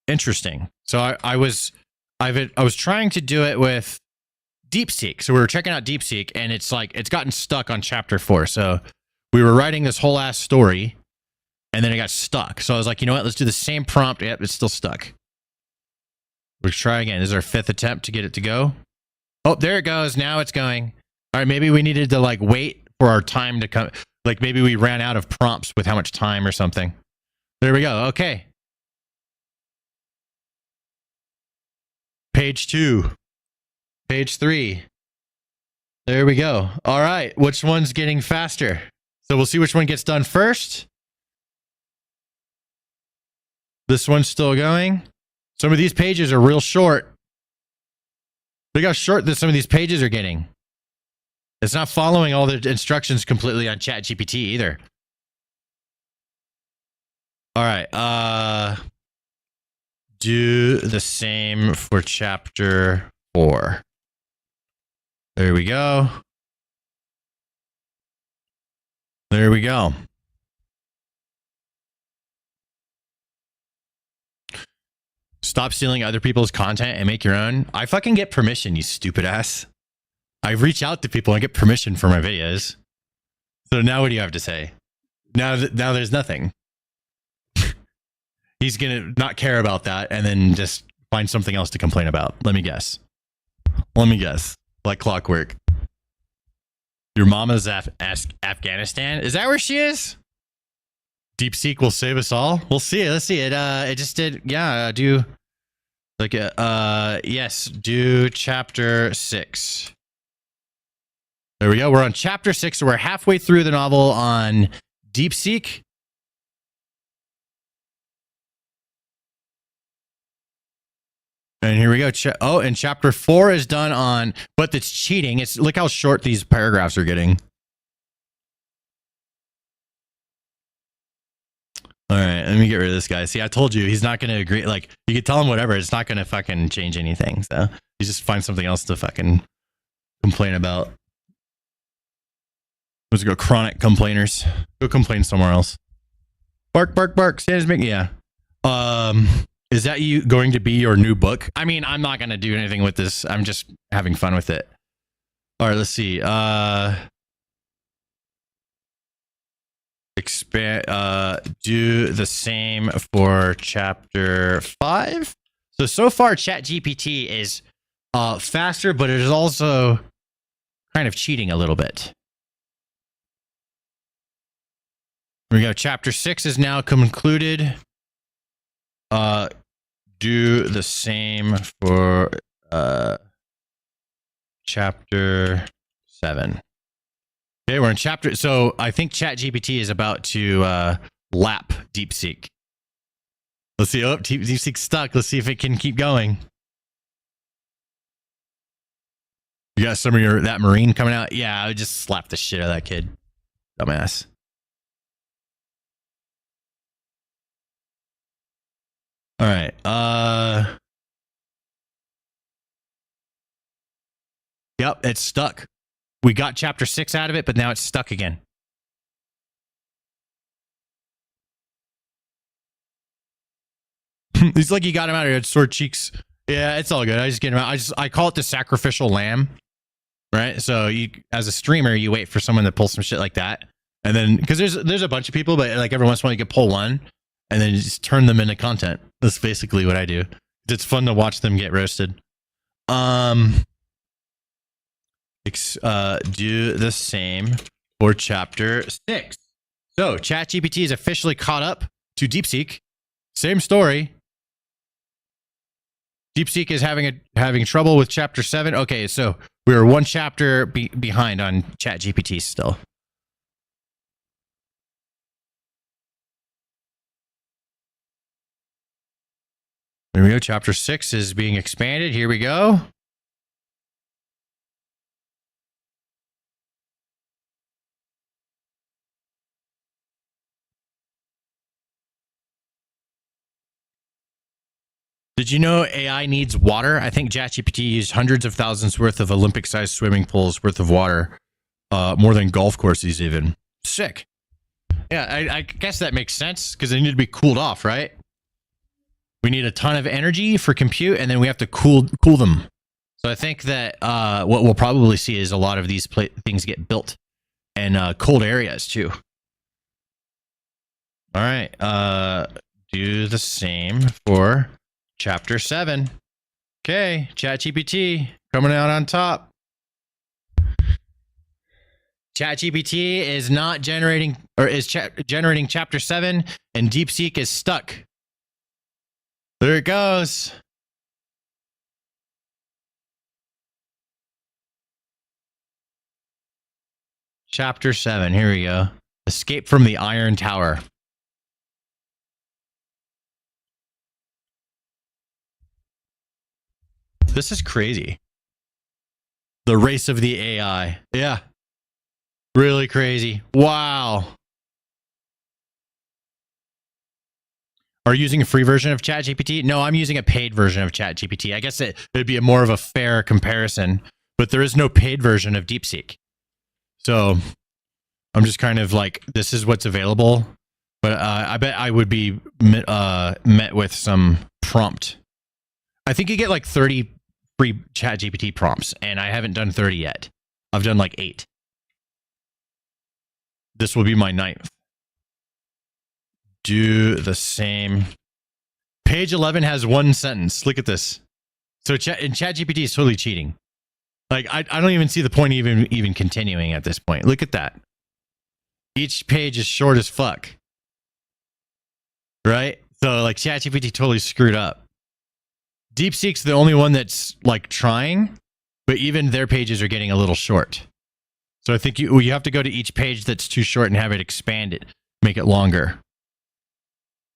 interesting. So I was trying to do it with DeepSeek. So we were checking out DeepSeek and it's like it's gotten stuck on chapter 4. So we were writing this whole ass story and then it got stuck. So I was like, you know what? Let's do the same prompt. Yep, it's still stuck. We'll try again. This is our 5th attempt to get it to go. Oh, there it goes. Now it's going. All right, maybe we needed to like wait for our time to come. Like maybe we ran out of prompts with how much time or something. There we go. Okay. Page 2. Page 3. There we go. All right. Which one's getting faster? So we'll see which one gets done first. This one's still going. Some of these pages are real short. Look how short that some of these pages are getting. It's not following all the instructions completely on ChatGPT either. All right. Do the same for chapter 4. There we go. There we go. Stop stealing other people's content and make your own. I fucking get permission, you stupid ass. I reach out to people and get permission for my videos. So now what do you have to say? Now there's nothing. He's gonna not care about that and then just find something else to complain about. Let me guess. Like clockwork. Your mama's Afghanistan? Is that where she is? DeepSeek will save us all. We'll see it. Let's see it. It just did. Yeah. Do like yes. Do chapter 6. There we go. We're on chapter 6. So we're halfway through the novel on DeepSeek. And here we go. And chapter 4 is done on, but it's cheating. Look how short these paragraphs are getting. All right, let me get rid of this guy. See, I told you he's not going to agree. Like, you could tell him whatever. It's not going to fucking change anything. So you just find something else to fucking complain about. Let's go, chronic complainers. Go complain somewhere else. Bark, bark, bark. Santa's making, yeah. Is that going to be your new book? I mean, I'm not going to do anything with this. I'm just having fun with it. All right, let's see. Do the same for chapter 5. So far, ChatGPT is faster, but it is also kind of cheating a little bit. Here we go. Chapter 6 is now concluded. Do the same for chapter 7. Okay, we're in chapter. So I think ChatGPT is about to lap DeepSeek. Let's see. Oh, DeepSeek's stuck. Let's see if it can keep going. You got some of that Marine coming out? Yeah, I would just slap the shit out of that kid. Dumbass. All right. Yep, it's stuck. We got chapter 6 out of it, but now it's stuck again. He's like, you got him out of here. Sore cheeks. Yeah, it's all good. I just get him out. I call it the sacrificial lamb, right? So you, as a streamer, you wait for someone to pull some shit like that, and then because there's a bunch of people, but like every once in a while you can pull one, and then you just turn them into content. That's basically what I do. It's fun to watch them get roasted. Do the same for chapter 6. So ChatGPT is officially caught up to DeepSeek. Same story. DeepSeek is having trouble with chapter 7. Okay, so we were one chapter behind on ChatGPT still. There we go. Chapter 6 is being expanded. Here we go. Did you know AI needs water? I think ChatGPT used hundreds of thousands worth of Olympic-sized swimming pools worth of water, more than golf courses even. Sick. Yeah, I guess that makes sense because they need to be cooled off, right? We need a ton of energy for compute, and then we have to cool them. So I think that what we'll probably see is a lot of these things get built in cold areas too. All right, do the same for chapter 7. Okay, ChatGPT coming out on top. ChatGPT is not generating, or is generating chapter 7, and DeepSeek is stuck. There it goes. Chapter 7, here we go. Escape from the Iron Tower. This is crazy. The race of the AI. Yeah. Really crazy. Wow. Are you using a free version of ChatGPT? No, I'm using a paid version of ChatGPT. I guess it'd be more of a fair comparison, but there is no paid version of DeepSeek. So I'm just kind of like, this is what's available. But I bet I would be met with some prompt. I think you get like 30 free ChatGPT prompts, and I haven't done 30 yet. I've done like 8. This will be my 9th. Do the same Page 11 has one sentence. Look at this. So ChatGPT is totally cheating. Like, I don't even see the point of even continuing at this point. Look at that. Each page is short as fuck. Right? So, like, ChatGPT totally screwed up. DeepSeek's the only one that's, like, trying, but even their pages are getting a little short. So I think you have to go to each page that's too short and have it expand it, make it longer.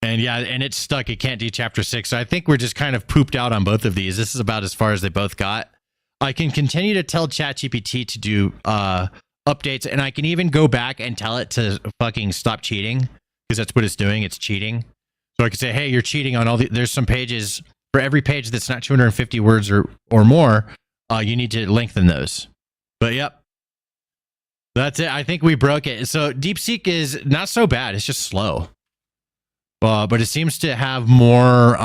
And yeah, and it's stuck. It can't do chapter 6. So I think we're just kind of pooped out on both of these. This is about as far as they both got. I can continue to tell ChatGPT to do updates, and I can even go back and tell it to fucking stop cheating, because that's what it's doing. It's cheating. So I can say, hey, you're cheating on all the... There's some pages... For every page that's not 250 words or more, you need to lengthen those. But yep. That's it. I think we broke it. So DeepSeek is not so bad. It's just slow. But it seems to have more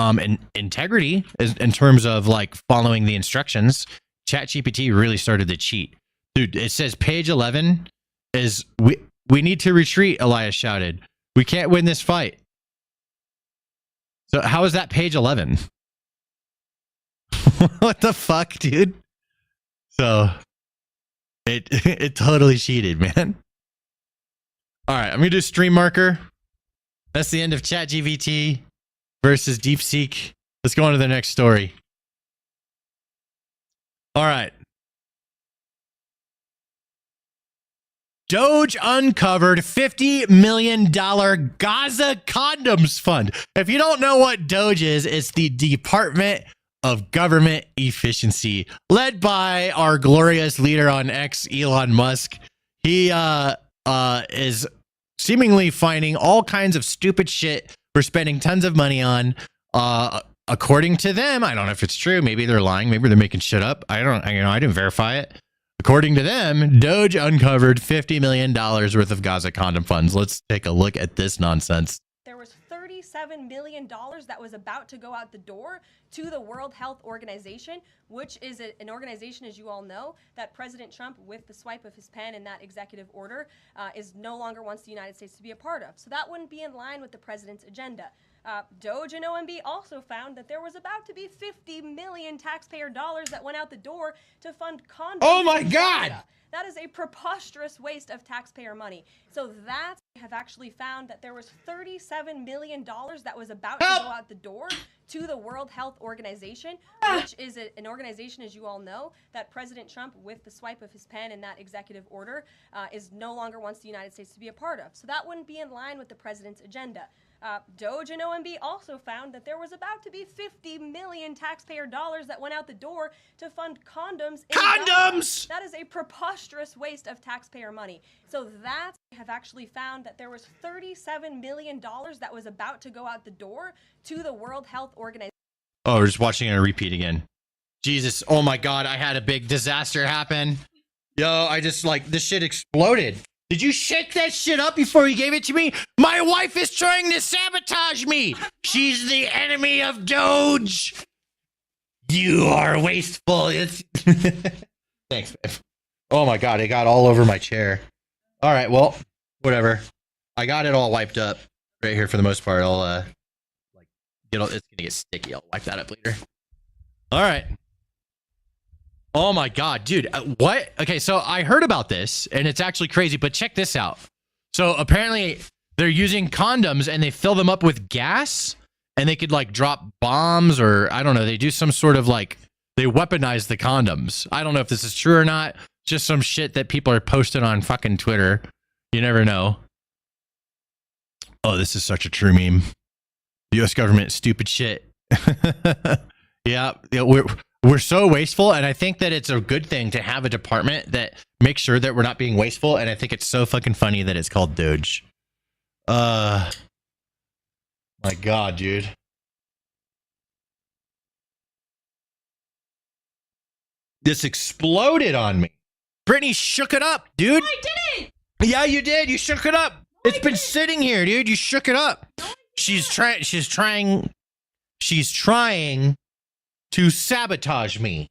integrity in terms of like following the instructions. ChatGPT really started to cheat. Dude, it says page 11 is we need to retreat, Elias shouted. We can't win this fight. So how is that page 11? What the fuck, dude? So it totally cheated, man. All right, I'm gonna do stream marker. That's the end of ChatGPT versus DeepSeek. Let's go on to the next story. All right. DOGE uncovered $50 million Gaza condoms fund. If you don't know what DOGE is, it's the Department of Government Efficiency, led by our glorious leader on X, Elon Musk. He is seemingly finding all kinds of stupid shit we're spending tons of money on. According to them, I don't know if it's true. Maybe they're lying. Maybe they're making shit up. I didn't verify it. According to them, DOGE uncovered $50 million worth of Gaza condom funds. Let's take a look at this nonsense. There was $37 million that was about to go out the door to the World Health Organization, which is an organization, as you all know, that President Trump, with the swipe of his pen in that executive order, is no longer wants the United States to be a part of. So that wouldn't be in line with the president's agenda. DOGE and OMB also found that there was about to be 50 million taxpayer dollars that went out the door to fund condoms. Oh my God! That is a preposterous waste of taxpayer money. So that have actually found that there was $37 million that was about to go out the door to the World Health Organization, which is an organization, as you all know, that President Trump, with the swipe of his pen in that executive order, is no longer wants the United States to be a part of. So that wouldn't be in line with the president's agenda. DOGE and OMB also found that there was about to be 50 million taxpayer dollars that went out the door to fund condoms. Condoms! That is a preposterous waste of taxpayer money. So that have actually found that there was $37 million that was about to go out the door to the World Health Organization. Oh, we're just watching a repeat again. Jesus. Oh my God. I had a big disaster happen. Yo, I just this shit exploded. Did you shake that shit up before you gave it to me? My wife is trying to sabotage me. She's the enemy of DOGE. You are wasteful. Thanks, babe. Oh my God, it got all over my chair. All right, well, whatever. I got it all wiped up right here for the most part. I'll it's gonna get sticky. I'll wipe that up later. All right. Oh my God, dude. What? Okay, so I heard about this and it's actually crazy, but check this out. So apparently they're using condoms and they fill them up with gas and they could drop bombs, or I don't know. They do some sort of they weaponize the condoms. I don't know if this is true or not. Just some shit that people are posting on fucking Twitter. You never know. Oh, this is such a true meme. The U.S. government, stupid shit. Yeah, we're so wasteful, and I think that it's a good thing to have a department that makes sure that we're not being wasteful, and I think it's so fucking funny that it's called DOGE. My God, dude. This exploded on me. Brittany shook it up, dude. No, I didn't. Yeah, you did. You shook it up. No, it's been sitting here, dude. You shook it up. No, she's trying to sabotage me.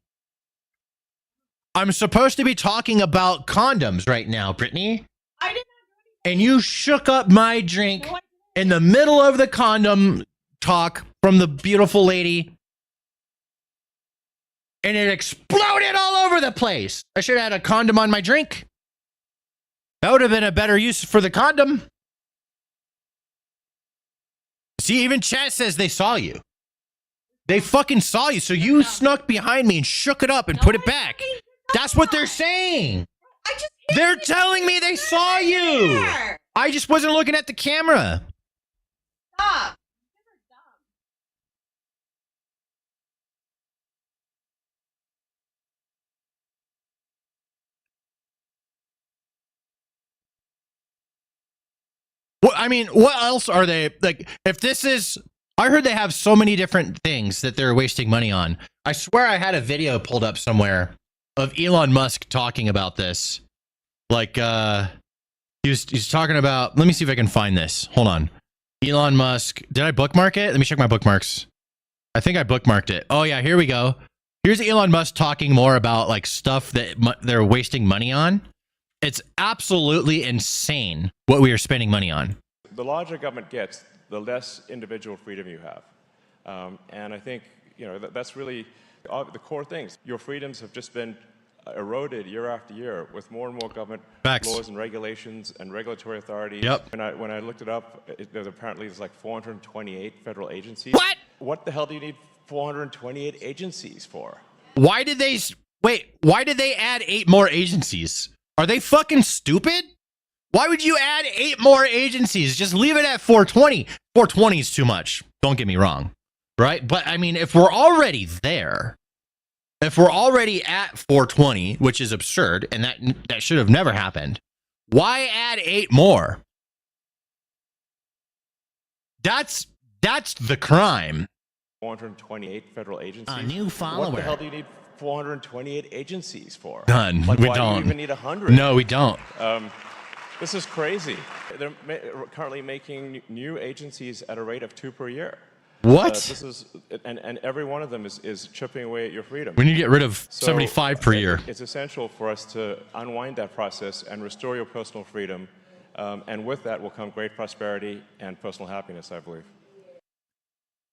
I'm supposed to be talking about condoms right now, Brittany. I did not. And you shook up my drink in the middle of the condom talk from the beautiful lady. And it exploded all over the place. I should have had a condom on my drink. That would have been a better use for the condom. See, even chat says they saw you. They fucking saw you. So you snuck behind me and shook it up and put it back. That's what they're saying. They're telling me they saw you. I just wasn't looking at the camera. Stop. Well, I mean, what else are they like? If this is, I heard they have so many different things that they're wasting money on. I swear I had a video pulled up somewhere of Elon Musk talking about this. Like, he's talking about, let me see if I can find this. Hold on. Elon Musk. Did I bookmark it? Let me check my bookmarks. I think I bookmarked it. Oh yeah, here we go. Here's Elon Musk talking more about like stuff that they're wasting money on. It's absolutely insane what we are spending money on. The larger government gets, the less individual freedom you have. And I think, that's really the core things. Your freedoms have just been eroded year after year with more and more government laws and regulations and regulatory authorities. Yep. When I looked it up, there's like 428 federal agencies. What? What the hell do you need 428 agencies for? Why did they add 8 more agencies? Are they fucking stupid? Why would you add 8 more agencies? Just leave it at 420. 420 is too much. Don't get me wrong. Right? But I mean, if we're already there, if we're already at 420, which is absurd, and that should have never happened, why add 8 more? That's the crime. 428 federal agencies. A new follower. What the hell do you need 428 agencies for? None. Like, we why don't. do you even need 100? No, we don't. This is crazy. They're currently making new agencies at a rate of 2 per year. What? This is, and every one of them is chipping away at your freedom. We need to get rid of 75 per year. It's essential for us to unwind that process and restore your personal freedom. And with that will come great prosperity and personal happiness, I believe.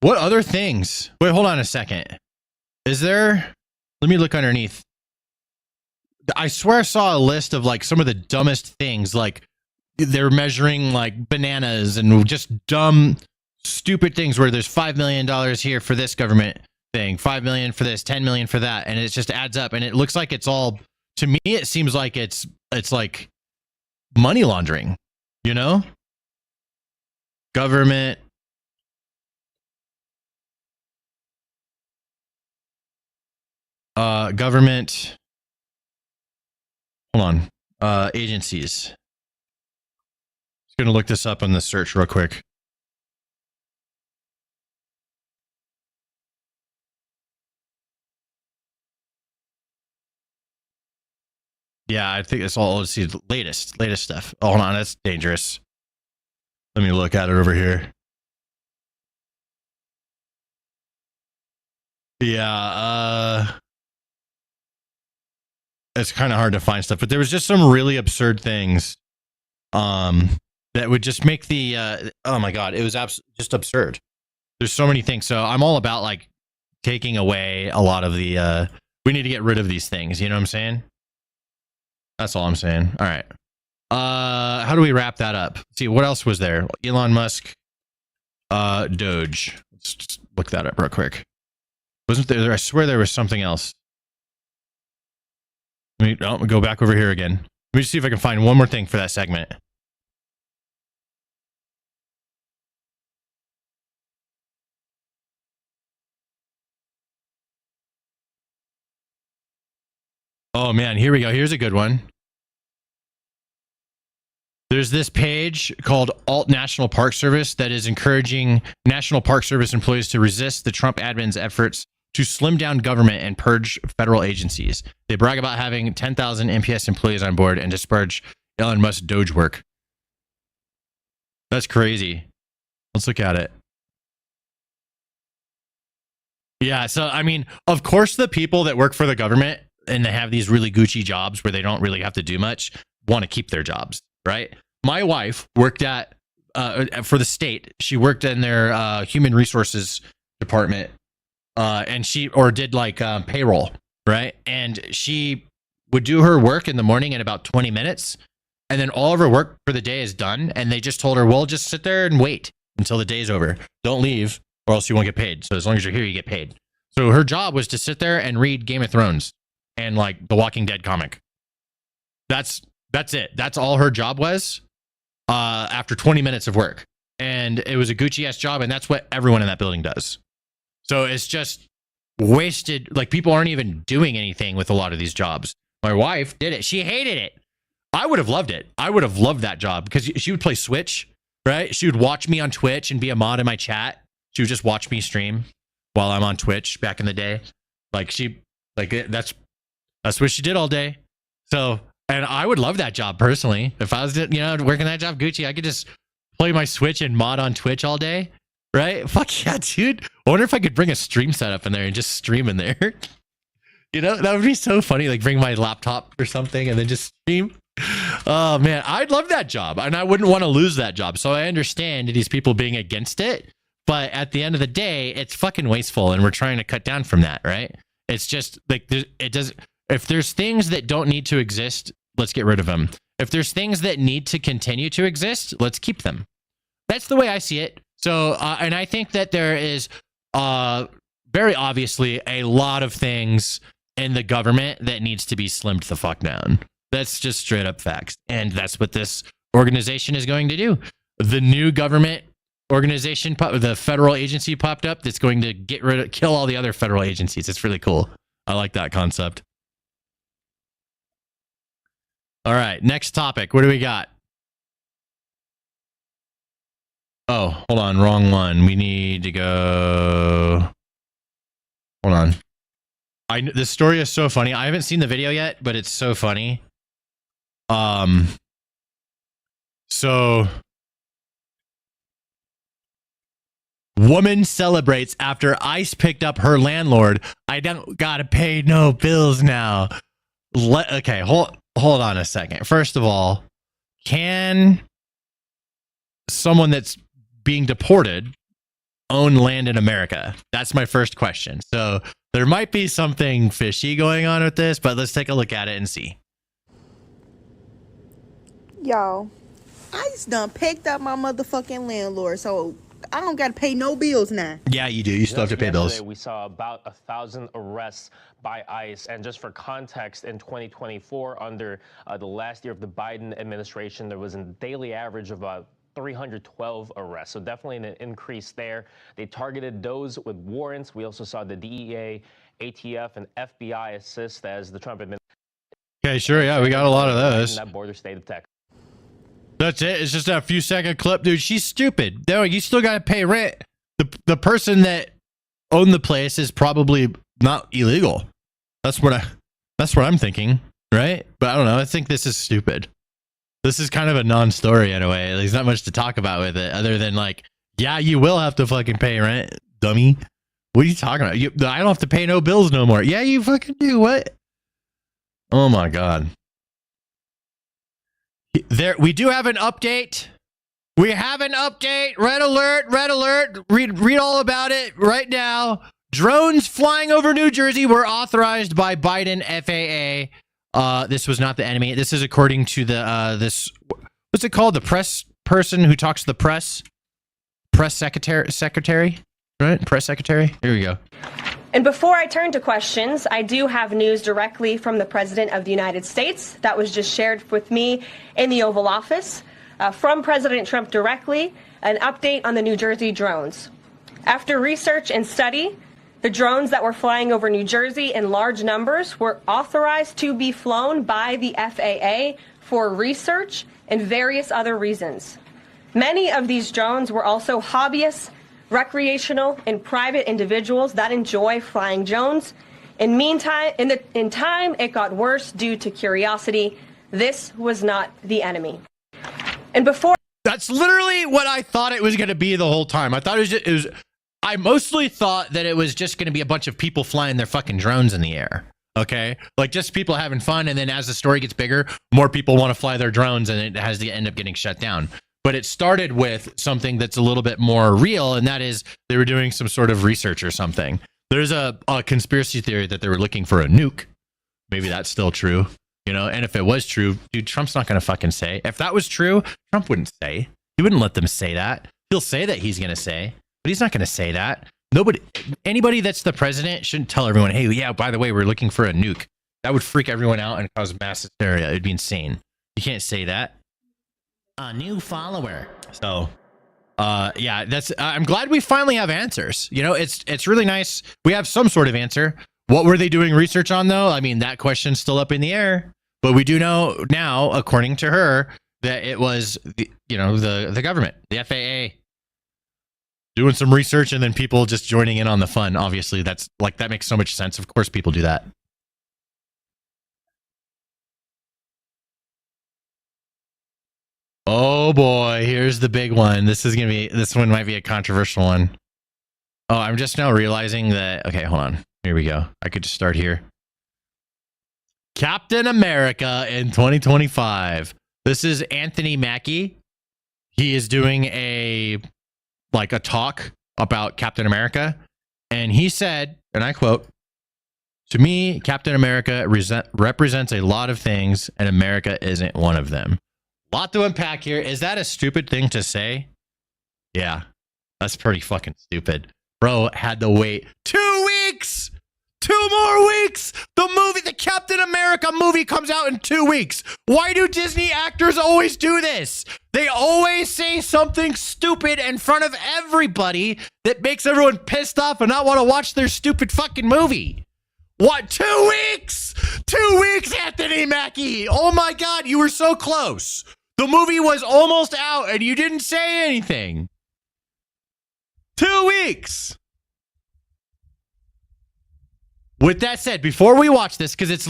What other things? Wait, hold on a second. Is there... Let me look underneath. I swear I saw a list of like some of the dumbest things. Like they're measuring like bananas and just dumb, stupid things where there's $5 million here for this government thing, 5 million for this, 10 million for that. And it just adds up. And it looks like it's all, to me, it seems like it's like money laundering, you know? Government. Government. Hold on. Agencies. Just gonna look this up on the search real quick. Yeah, I think it's all. Let's see the latest stuff. Oh, hold on, that's dangerous. Let me look at it over here. Yeah, it's kind of hard to find stuff, but there was just some really absurd things that would just make the oh my god, it was just absurd. There's so many things. So I'm all about like taking away a lot of the we need to get rid of these things, you know what I'm saying? That's all I'm saying. All right. How do we wrap that up? Let's see, what else was there? Elon Musk, DOGE. Let's just look that up real quick. Wasn't there? I swear there was something else. Let me go back over here again. Let me just see if I can find one more thing for that segment. Oh man, here we go. Here's a good one. There's this page called Alt National Park Service that is encouraging National Park Service employees to resist the Trump admin's efforts to slim down government and purge federal agencies. They brag about having 10,000 NPS employees on board and disparage Elon Musk's DOGE work. That's crazy. Let's look at it. Yeah, so I mean, of course the people that work for the government and they have these really Gucci jobs where they don't really have to do much want to keep their jobs, right? My wife worked at for the state. She worked in their human resources department, and she or did like payroll, right? And she would do her work in the morning in about 20 minutes, and then all of her work for the day is done. And they just told her, well, just sit there and wait until the day's over. Don't leave, or else you won't get paid. So as long as you're here, you get paid. So her job was to sit there and read Game of Thrones and like the Walking Dead comic. That's it. That's all her job was after 20 minutes of work. And it was a Gucci ass job, and that's what everyone in that building does. So it's just wasted. Like, people aren't even doing anything with a lot of these jobs. My wife did it. She hated it. I would have loved it. I would have loved that job because she would play Switch, right? She would watch me on Twitch and be a mod in my chat. She would just watch me stream while I'm on Twitch back in the day. That's what she did all day. So, and I would love that job personally. If I was, working that job, Gucci, I could just play my Switch and mod on Twitch all day, right? Fuck yeah, dude. I wonder if I could bring a stream setup in there and just stream in there. That would be so funny. Like, bring my laptop or something and then just stream. Oh man, I'd love that job, and I wouldn't want to lose that job. So I understand these people being against it, but at the end of the day, it's fucking wasteful, and we're trying to cut down from that, right? It's just like if there's things that don't need to exist, let's get rid of them. If there's things that need to continue to exist, let's keep them. That's the way I see it. So, and I think that there is very obviously a lot of things in the government that needs to be slimmed the fuck down. That's just straight up facts. And that's what this organization is going to do. The new government organization, the federal agency popped up that's going to kill all the other federal agencies. It's really cool. I like that concept. All right, next topic. What do we got? Oh, hold on, wrong one. We need to go. Hold on. This story is so funny. I haven't seen the video yet, but it's so funny. So woman celebrates after ICE picked up her landlord. I don't gotta pay no bills now. Okay, hold on a second. First of all, can someone that's being deported own land in America? That's my first question. So there might be something fishy going on with this, but let's take a look at it and see. Y'all, ICE done picked up my motherfucking landlord, so I don't gotta pay no bills now. Yeah, you do. You still have to pay bills. We saw about 1,000 arrests by ICE. And just for context, in 2024, under the last year of the Biden administration, there was a daily average of about 312 arrests. So definitely an increase there. They targeted those with warrants. We also saw the DEA, ATF, and FBI assist as the Trump administration. Okay, sure. Yeah, we got a lot of those. In that border state of Texas. That's it. It's just a few second clip, dude. She's stupid. No, you still got to pay rent. The person that owned the place is probably not illegal. That's what I'm thinking, right? But I don't know. I think this is stupid. This is kind of a non-story in a way. There's not much to talk about with it other than like, yeah, you will have to fucking pay rent, dummy. What are you talking about? I don't have to pay no bills no more. Yeah, you fucking do. What? Oh my God. We do have an update. We have an update. Red alert, red alert. Read all about it right now. Drones flying over New Jersey were authorized by Biden FAA. This was not the enemy. This is according to the what's it called? The press person who talks to the press secretary, right? Press secretary. Here we go. And before I turn to questions, I do have news directly from the President of the United States that was just shared with me in the Oval Office. From President Trump directly, an update on the New Jersey drones. After research and study, the drones that were flying over New Jersey in large numbers were authorized to be flown by the FAA for research and various other reasons. Many of these drones were also hobbyists, recreational, and private individuals that enjoy flying drones. In time, it got worse due to curiosity. This was not the enemy. And before... That's literally what I thought it was going to be the whole time. I thought it was I mostly thought that it was just going to be a bunch of people flying their fucking drones in the air. Okay? Like just people having fun. And then as the story gets bigger, more people want to fly their drones and it has to end up getting shut down. but it started with something that's a little bit more real, and that is they were doing some sort of research or something. There's a conspiracy theory that they were looking for a nuke. Maybe that's still true, you know? And if it was true, dude, Trump's not going to fucking say. If that was true, Trump wouldn't say. He wouldn't let them say that. He'll say that he's going to say, but he's not going to say that. Anybody that's the president shouldn't tell everyone, hey, yeah, by the way, we're looking for a nuke. That would freak everyone out and cause mass hysteria. It'd be insane. You can't say that. A new follower. So, yeah, I'm glad we finally have answers. You know, it's really nice. We have some sort of answer. What were they doing research on, though? I mean, that question's still up in the air. But we do know now, according to her, that it was, the government, the FAA, doing some research, and then people just joining in on the fun. Obviously, that makes so much sense. Of course, people do that. Oh boy, here's the big one. This one might be a controversial one. Oh, I'm just now realizing that. Okay, hold on. Here we go. I could just start here. Captain America in 2025. This is Anthony Mackie. He is doing a talk about Captain America. And he said, and I quote, "To me, Captain America represents a lot of things, and America isn't one of them." Lot to unpack here. Is that a stupid thing to say? Yeah, that's pretty fucking stupid. Bro had to wait 2 weeks. 2 more weeks. The Captain America movie comes out in 2 weeks. Why do Disney actors always do this? They always say something stupid in front of everybody that makes everyone pissed off and not want to watch their stupid fucking movie. What, 2 weeks? 2 weeks, Anthony Mackie. Oh my God, you were so close. The movie was almost out and you didn't say anything. 2 weeks. With that said, before we watch this, because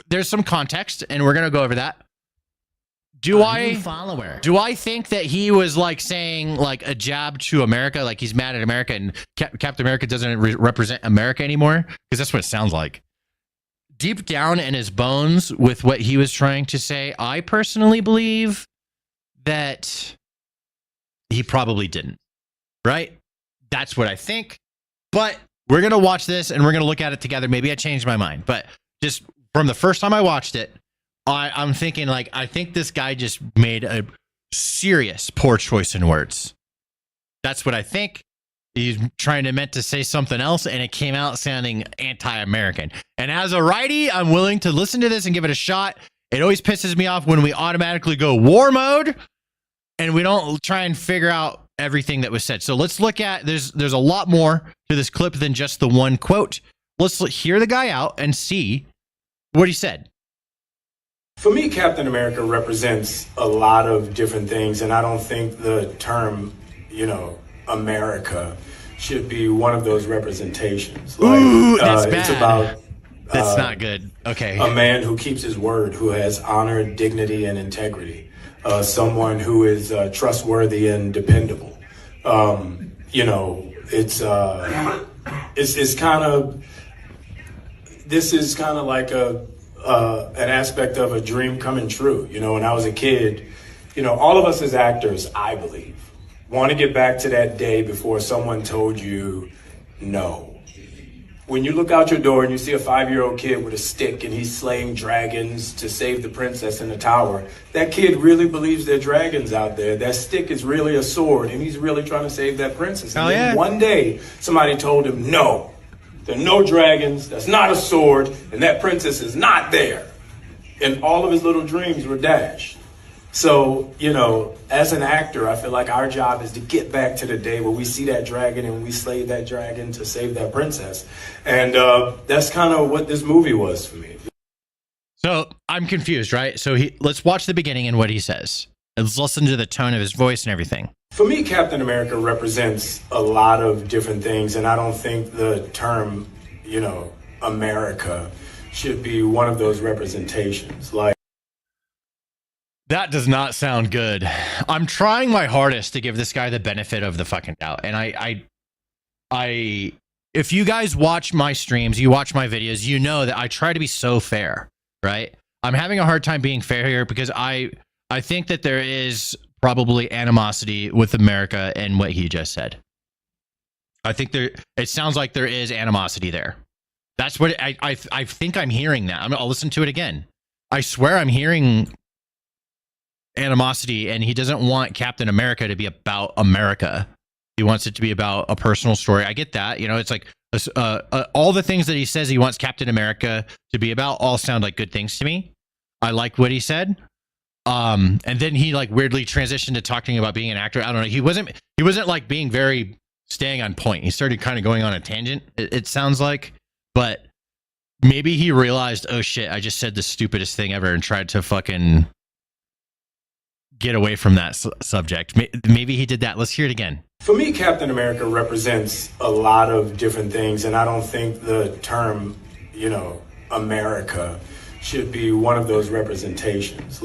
there's some context and we're gonna go over that. Do I think that he was saying a jab to America, like he's mad at America and Captain America doesn't represent America anymore? Because that's what it sounds like. Deep down in his bones with what he was trying to say, I personally believe that he probably didn't, right? That's what I think. But we're going to watch this and we're going to look at it together. Maybe I changed my mind, but just from the first time I watched it, I'm thinking I think this guy just made a serious poor choice in words. That's what I think. He's meant to say something else and it came out sounding anti-American. And as a righty, I'm willing to listen to this and give it a shot. It always pisses me off when we automatically go war mode and we don't try and figure out everything that was said. So let's look at, there's a lot more to this clip than just the one quote. Let's hear the guy out and see what he said. For me, Captain America represents a lot of different things, and I don't think the term, America should be one of those representations. Ooh, that's bad. It's about that's not good. Okay. A man who keeps his word, who has honor, dignity, and integrity. Someone who is trustworthy and dependable. It's kind of, this is kind of like an aspect of a dream coming true. When I was a kid, all of us as actors, I believe, want to get back to that day before someone told you no. When you look out your door and you see a 5-year-old kid with a stick and he's slaying dragons to save the princess in the tower, that kid really believes there are dragons out there. That stick is really a sword and he's really trying to save that princess. And then one day somebody told him, no, there are no dragons, that's not a sword, and that princess is not there. And all of his little dreams were dashed. So, as an actor, I feel like our job is to get back to the day where we see that dragon and we slay that dragon to save that princess. And that's kind of what this movie was for me. So I'm confused, right? So let's watch the beginning and what he says. Let's listen to the tone of his voice and everything. For me, Captain America represents a lot of different things. And I don't think the term, America should be one of those representations. That does not sound good. I'm trying my hardest to give this guy the benefit of the fucking doubt. And I if you guys watch my streams, you watch my videos, you know that I try to be so fair, right? I'm having a hard time being fair here because I think that there is probably animosity with America and what he just said. I think it sounds like there is animosity there. That's what I think I'm hearing that. I'll listen to it again. I swear I'm hearing animosity, and he doesn't want Captain America to be about America. He wants it to be about a personal story. I get that. You know, it's like all the things that he says he wants Captain America to be about all sound like good things to me. I like what he said. And then he like weirdly transitioned to talking about being an actor. I don't know. He wasn't like being very staying on point. He started kind of going on a tangent. It sounds like, but maybe he realized, oh shit, I just said the stupidest thing ever, and tried to fucking get away from that subject. Maybe he did that. Let's hear it again. For me, Captain America represents a lot of different things, and I don't think the term, America should be one of those representations.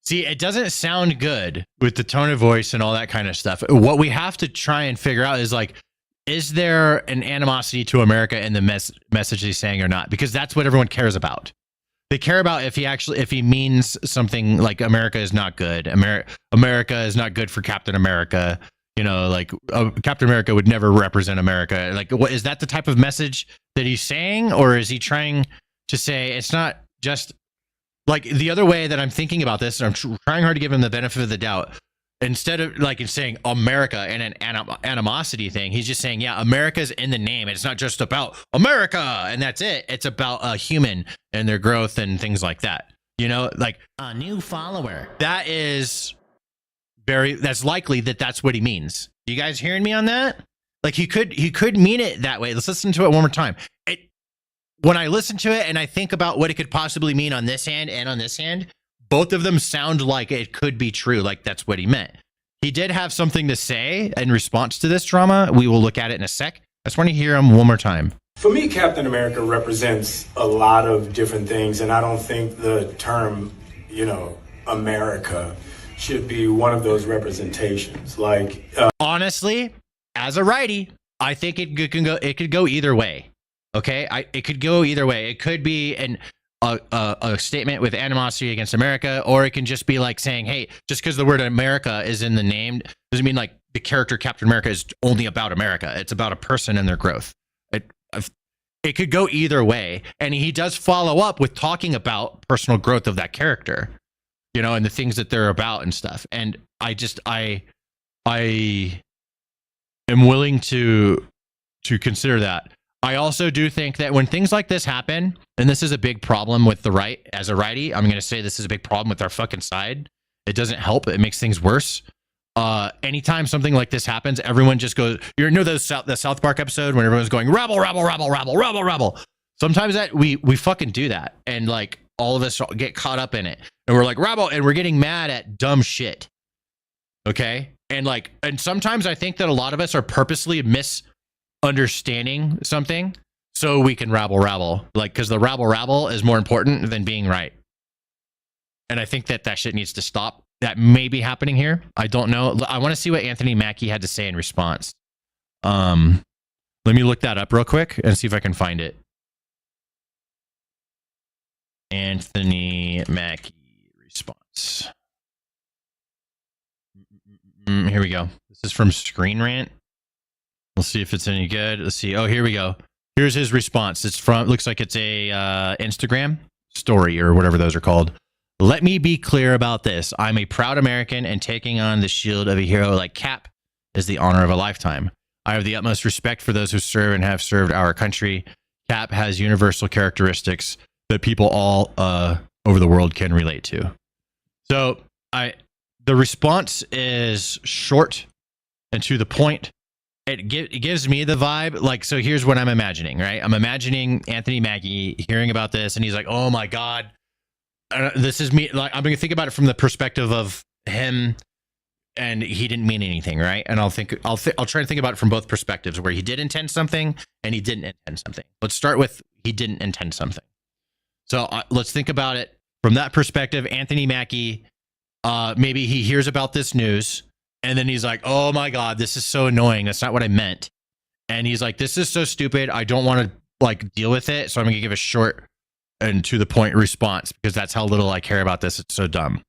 See, it doesn't sound good with the tone of voice and all that kind of stuff. What we have to try and figure out is like, is there an animosity to America in the message he's saying or not? Because that's what everyone cares about. They care about if he means something like America is not good. America is not good for Captain America. Captain America would never represent America. Like, what is that the type of message that he's saying? Or is he trying to say it's not just like the other way that I'm thinking about this, and I'm trying hard to give him the benefit of the doubt. Instead of like saying America and an animosity thing, he's just saying, yeah, America's in the name. It's not just about America and that's it. It's about a human and their growth and things like that. Like a new follower. That's likely that's what he means. You guys hearing me on that? Like he could mean it that way. Let's listen to it one more time. When I listen to it and I think about what it could possibly mean on this hand and on this hand, both of them sound like it could be true. Like that's what he meant. He did have something to say in response to this drama. We will look at it in a sec. I just want to hear him one more time. For me, Captain America represents a lot of different things, and I don't think the term, America should be one of those representations. Honestly, as a righty, I think it could go either way. Okay, it could go either way. It could be a statement with animosity against America, or it can just be like saying, hey, just because the word America is in the name doesn't mean like the character Captain America is only about America. It's about a person and their growth. It could go either way. And he does follow up with talking about personal growth of that character, and the things that they're about and stuff. And I am willing to consider that. I also do think that when things like this happen, and this is a big problem with the right, as a righty, I'm going to say this is a big problem with our fucking side. It doesn't help. It makes things worse. Anytime something like this happens, everyone just goes, the South Park episode when everyone's going, rabble, rabble, rabble, rabble, rabble, rabble. Sometimes that we fucking do that. And like all of us get caught up in it. And we're like, rabble, and we're getting mad at dumb shit. Okay? And sometimes I think that a lot of us are purposely misunderstanding something so we can rabble, because the rabble is more important than being right. And I think that shit needs to stop. That may be happening here. I don't know. I want to see what Anthony Mackie had to say in response. Let me look that up real quick and see if I can find it. Anthony Mackie response. Here we go. This is from Screen Rant. We'll see if it's any good. Let's see. Oh, here we go. Here's his response. Looks like it's a Instagram story or whatever those are called. Let me be clear about this. I'm a proud American, and taking on the shield of a hero like Cap is the honor of a lifetime. I have the utmost respect for those who serve and have served our country. Cap has universal characteristics that people all over the world can relate to. So the response is short and to the point. It gives me the vibe. So here's what I'm imagining, right? I'm imagining Anthony Mackie hearing about this, and he's like, oh my God, this is me. I'm going to think about it from the perspective of him, and he didn't mean anything, right? And I'll try to think about it from both perspectives, where he did intend something and he didn't intend something. Let's start with he didn't intend something. So let's think about it from that perspective. Anthony Mackie, maybe he hears about this news, and then he's like, oh my God, this is so annoying. That's not what I meant. And he's like, this is so stupid. I don't want to deal with it. So I'm going to give a short and to the point response, because that's how little I care about this. It's so dumb.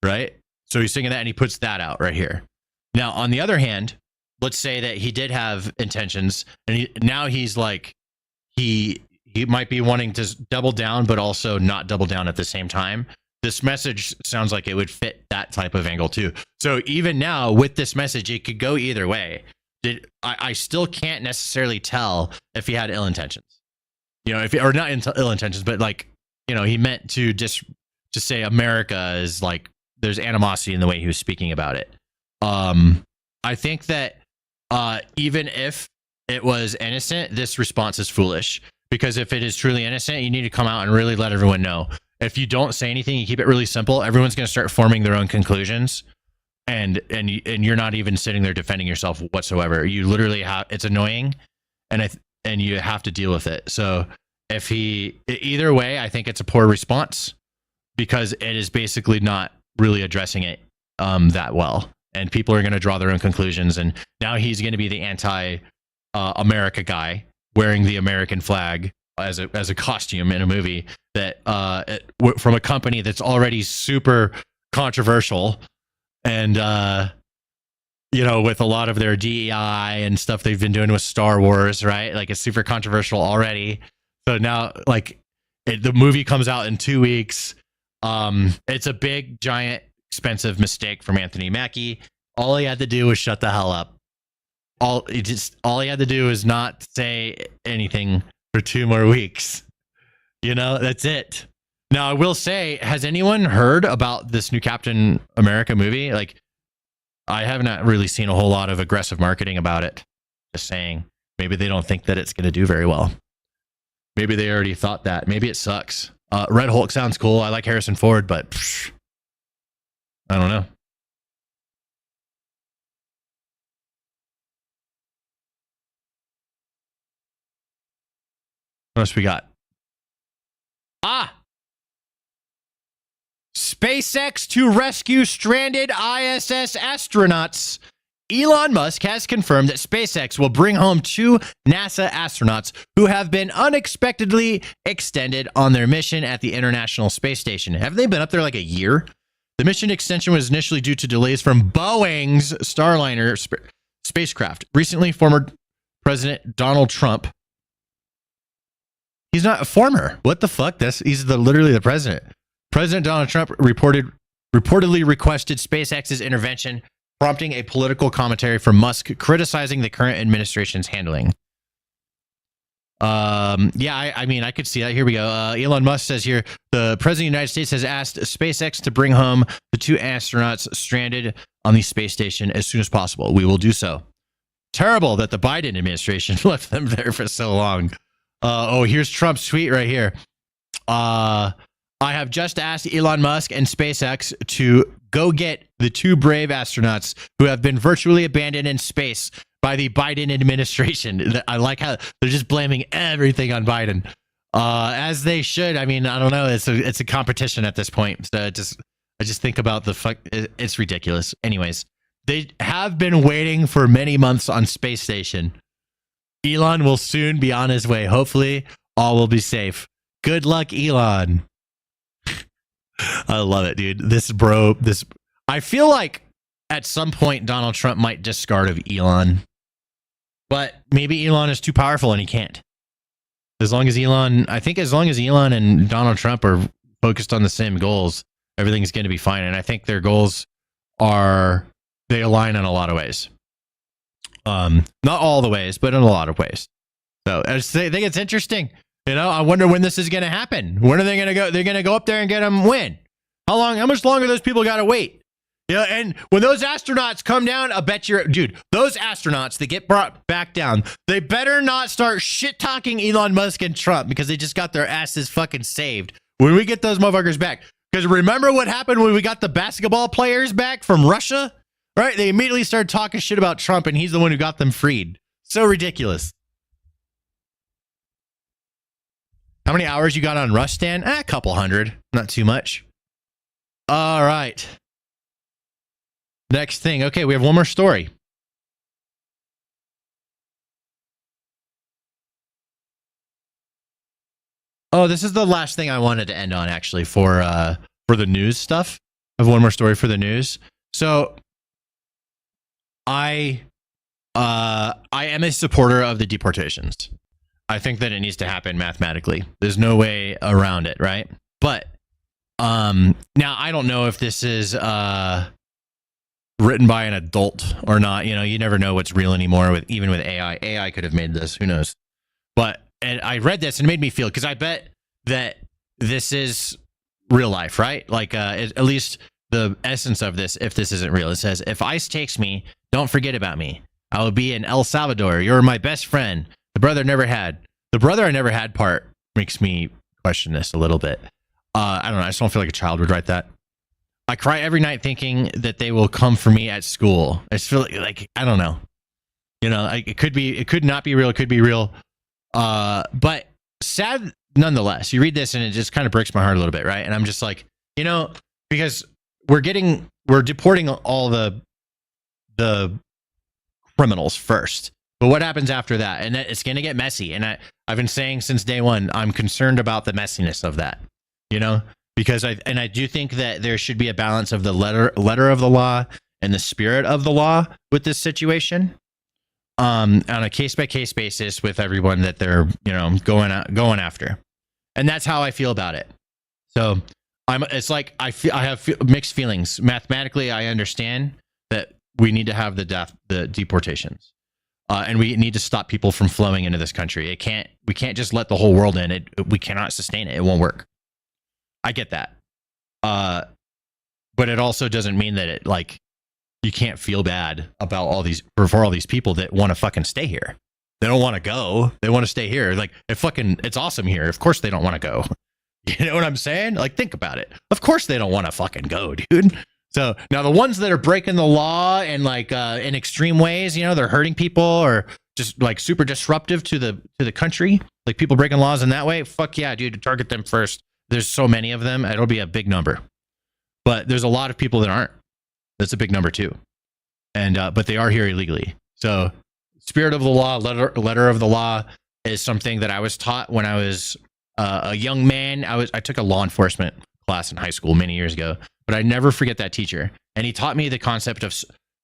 Right? So he's saying that, and he puts that out right here. Now, on the other hand, let's say that he did have intentions, and now he's like, he might be wanting to double down, but also not double down at the same time. This message sounds like it would fit that type of angle too. So even now with this message, it could go either way. I still can't necessarily tell if he had ill intentions, or not ill intentions, but like, he meant to just say America is like, there's animosity in the way he was speaking about it. I think that even if it was innocent, this response is foolish, because if it is truly innocent, you need to come out and really let everyone know. If you don't say anything, you keep it really simple, everyone's going to start forming their own conclusions, and you're not even sitting there defending yourself whatsoever. You literally it's annoying, and you have to deal with it. So if either way, I think it's a poor response, because it is basically not really addressing it that well, and people are going to draw their own conclusions. And now he's going to be the anti-America guy, wearing the American flag as a costume in a movie that from a company that's already super controversial, and with a lot of their DEI and stuff they've been doing with Star Wars, right? Like, it's super controversial already. So now, like, the movie comes out in 2 weeks. It's a big, giant, expensive mistake from Anthony Mackie. All he had to do was shut the hell up. All he had to do is not say anything for 2 more weeks. That's it. Now, I will say, has anyone heard about this new Captain America movie? Like, I have not really seen a whole lot of aggressive marketing about it. Just saying, maybe they don't think that it's going to do very well. Maybe they already thought that. Maybe it sucks. Red Hulk sounds cool. I like Harrison Ford, but I don't know. What else we got? SpaceX to rescue stranded ISS astronauts. Elon Musk has confirmed that SpaceX will bring home 2 NASA astronauts who have been unexpectedly extended on their mission at the International Space Station. Have they been up there like a year? The mission extension was initially due to delays from Boeing's Starliner spacecraft. Recently, former President Donald Trump. He's not a former. What the fuck? He's literally the president. President Donald Trump reportedly requested SpaceX's intervention, prompting a political commentary from Musk criticizing the current administration's handling. I mean, I could see that. Here we go. Elon Musk says here, the president of the United States has asked SpaceX to bring home the 2 astronauts stranded on the space station as soon as possible. We will do so. Terrible that the Biden administration left them there for so long. Here's Trump's tweet right here. I have just asked Elon Musk and SpaceX to go get the 2 brave astronauts who have been virtually abandoned in space by the Biden administration. I like how they're just blaming everything on Biden, as they should. I mean, I don't know. It's a competition at this point. So I just think about it's ridiculous. Anyways, they have been waiting for many months on space station. Elon will soon be on his way. Hopefully, all will be safe. Good luck, Elon. I love it, dude. I feel like at some point Donald Trump might discard of Elon, but maybe Elon is too powerful and he can't. As long as Elon and Donald Trump are focused on the same goals, everything's going to be fine. And I think their goals they align in a lot of ways. Not all the ways, but in a lot of ways. So I think it's interesting. I wonder when this is going to happen. When are they going to go? They're going to go up there and get them when? How much longer those people got to wait? And when those astronauts come down, I bet those astronauts that get brought back down, they better not start shit talking Elon Musk and Trump, because they just got their asses fucking saved when we get those motherfuckers back. Because remember what happened when we got the basketball players back from Russia, right? They immediately started talking shit about Trump, and he's the one who got them freed. So ridiculous. How many hours you got on Rust, Dan? A couple hundred. Not too much. All right. Next thing. Okay, we have one more story. Oh, this is the last thing I wanted to end on, actually, for the news stuff. I have one more story for the news. So I am a supporter of the deportations. I think that it needs to happen mathematically. There's no way around it, right? But now I don't know if this is written by an adult or not. You know, you never know what's real anymore with even with AI. AI could have made this, who knows? But and I read this and it made me feel, because I bet that this is real life, right? Like at least the essence of this, if this isn't real. It says, if ICE takes me, don't forget about me. I will be in El Salvador. You're my best friend. The brother I never had part makes me question this a little bit. I don't know. I just don't feel like a child would write that. I cry every night thinking that they will come for me at school. I just feel like I don't know. You know, it could not be real. It could be real. But sad nonetheless. You read this and it just kind of breaks my heart a little bit, right? And I'm just like, you know, because we're deporting all the criminals first. But what happens after that? And it's going to get messy. And I've been saying since day one, I'm concerned about the messiness of that, you know, because I do think that there should be a balance of the letter of the law and the spirit of the law with this situation, on a case by case basis with everyone that they're, you know, going after. And that's how I feel about it. So it's like I have mixed feelings. Mathematically, I understand that we need to have the deportations. And we need to stop people from flowing into this country. We can't just let the whole world in. We cannot sustain it. It won't work. I get that. But it also doesn't mean that it, like, you can't feel bad about for all these people that want to fucking stay here. They don't want to go. They want to stay here. Like, it's awesome here. Of course they don't want to go. You know what I'm saying? Like, think about it. Of course they don't want to fucking go, dude. So now the ones that are breaking the law and like in extreme ways, you know, they're hurting people or just like super disruptive to the country, like people breaking laws in that way. Fuck yeah, dude, target them first. There's so many of them. It'll be a big number, but there's a lot of people that aren't. That's a big number too. And, but they are here illegally. So spirit of the law, letter of the law is something that I was taught when I was a young man. I took a law enforcement class in high school many years ago, but I never forget that teacher. And he taught me the concept of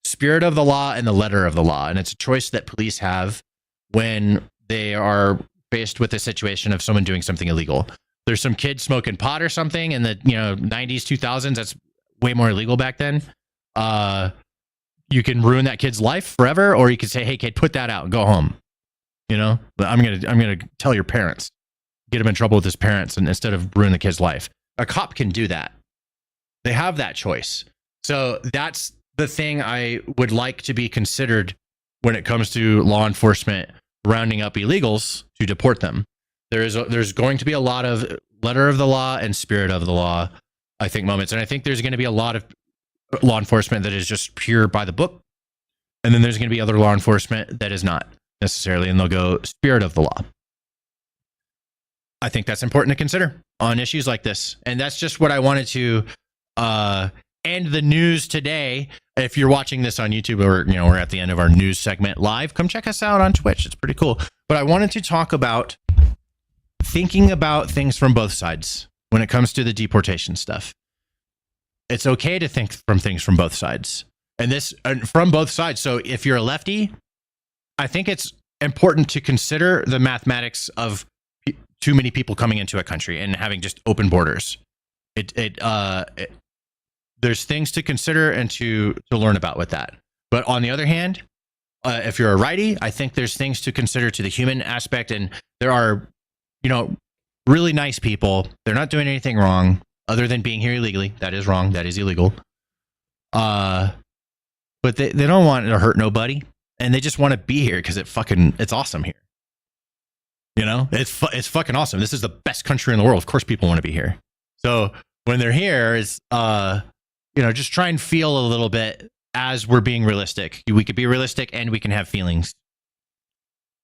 spirit of the law and the letter of the law. And it's a choice that police have when they are faced with a situation of someone doing something illegal. There's some kid smoking pot or something in the 90s, 2000s. That's way more illegal back then. You can ruin that kid's life forever, or you can say, hey kid, put that out and go home. You know, but I'm gonna tell your parents, get him in trouble with his parents, and instead of ruin the kid's life. A cop can do that. They have that choice. So that's the thing I would like to be considered when it comes to law enforcement rounding up illegals to deport them. There's going to be a lot of letter of the law and spirit of the law, I think, moments. And I think there's going to be a lot of law enforcement that is just pure by the book. And then there's going to be other law enforcement that is not necessarily, and they'll go spirit of the law. I think that's important to consider on issues like this. And that's just what I wanted to end the news today. If you're watching this on YouTube, or we're at the end of our news segment live, come check us out on Twitch. It's pretty cool. But I wanted to talk about thinking about things from both sides when it comes to the deportation stuff. It's okay to think from things from both sides. And from both sides. So if you're a lefty, I think it's important to consider the mathematics of too many people coming into a country and having just open borders. There's things to consider and to learn about with that. But on the other hand, if you're a righty, I think there's things to consider to the human aspect. And there are, really nice people. They're not doing anything wrong other than being here illegally. That is wrong. That is illegal. But they don't want to hurt nobody. And they just want to be here because it's awesome here. It's fucking awesome. This is the best country in the world. Of course people want to be here. So when they're here, is just try and feel a little bit as we're being realistic. We could be realistic and we can have feelings.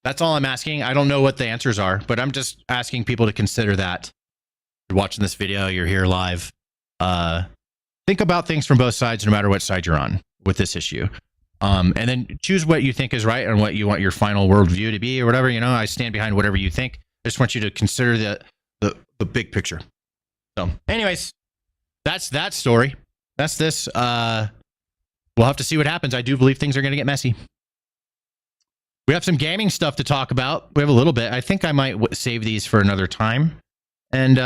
That's all I'm asking. I don't know what the answers are, but I'm just asking people to consider that. You're watching this video, you're here live. Think about things from both sides, no matter what side you're on with this issue. And then choose what you think is right and what you want your final worldview to be or whatever. I stand behind whatever you think. I just want you to consider the big picture. So anyways, that's that story. that's this. We'll have to see what happens. I do believe things are going to get messy. We have some gaming stuff to talk about. We have a little bit. I think I might save these for another time. And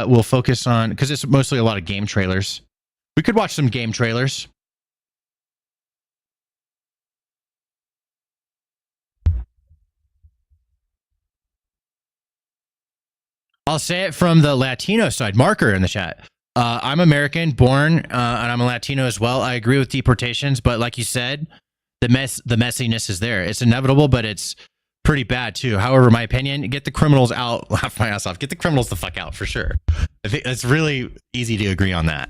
we'll focus on, because it's mostly a lot of game trailers. We could watch some game trailers. I'll say it from the Latino side. Marker in the chat. I'm American, born, and I'm a Latino as well. I agree with deportations, but like you said, the messiness is there. It's inevitable, but it's pretty bad too. However, my opinion, get the criminals out. Laugh my ass off. Get the criminals the fuck out for sure. I think it's really easy to agree on that.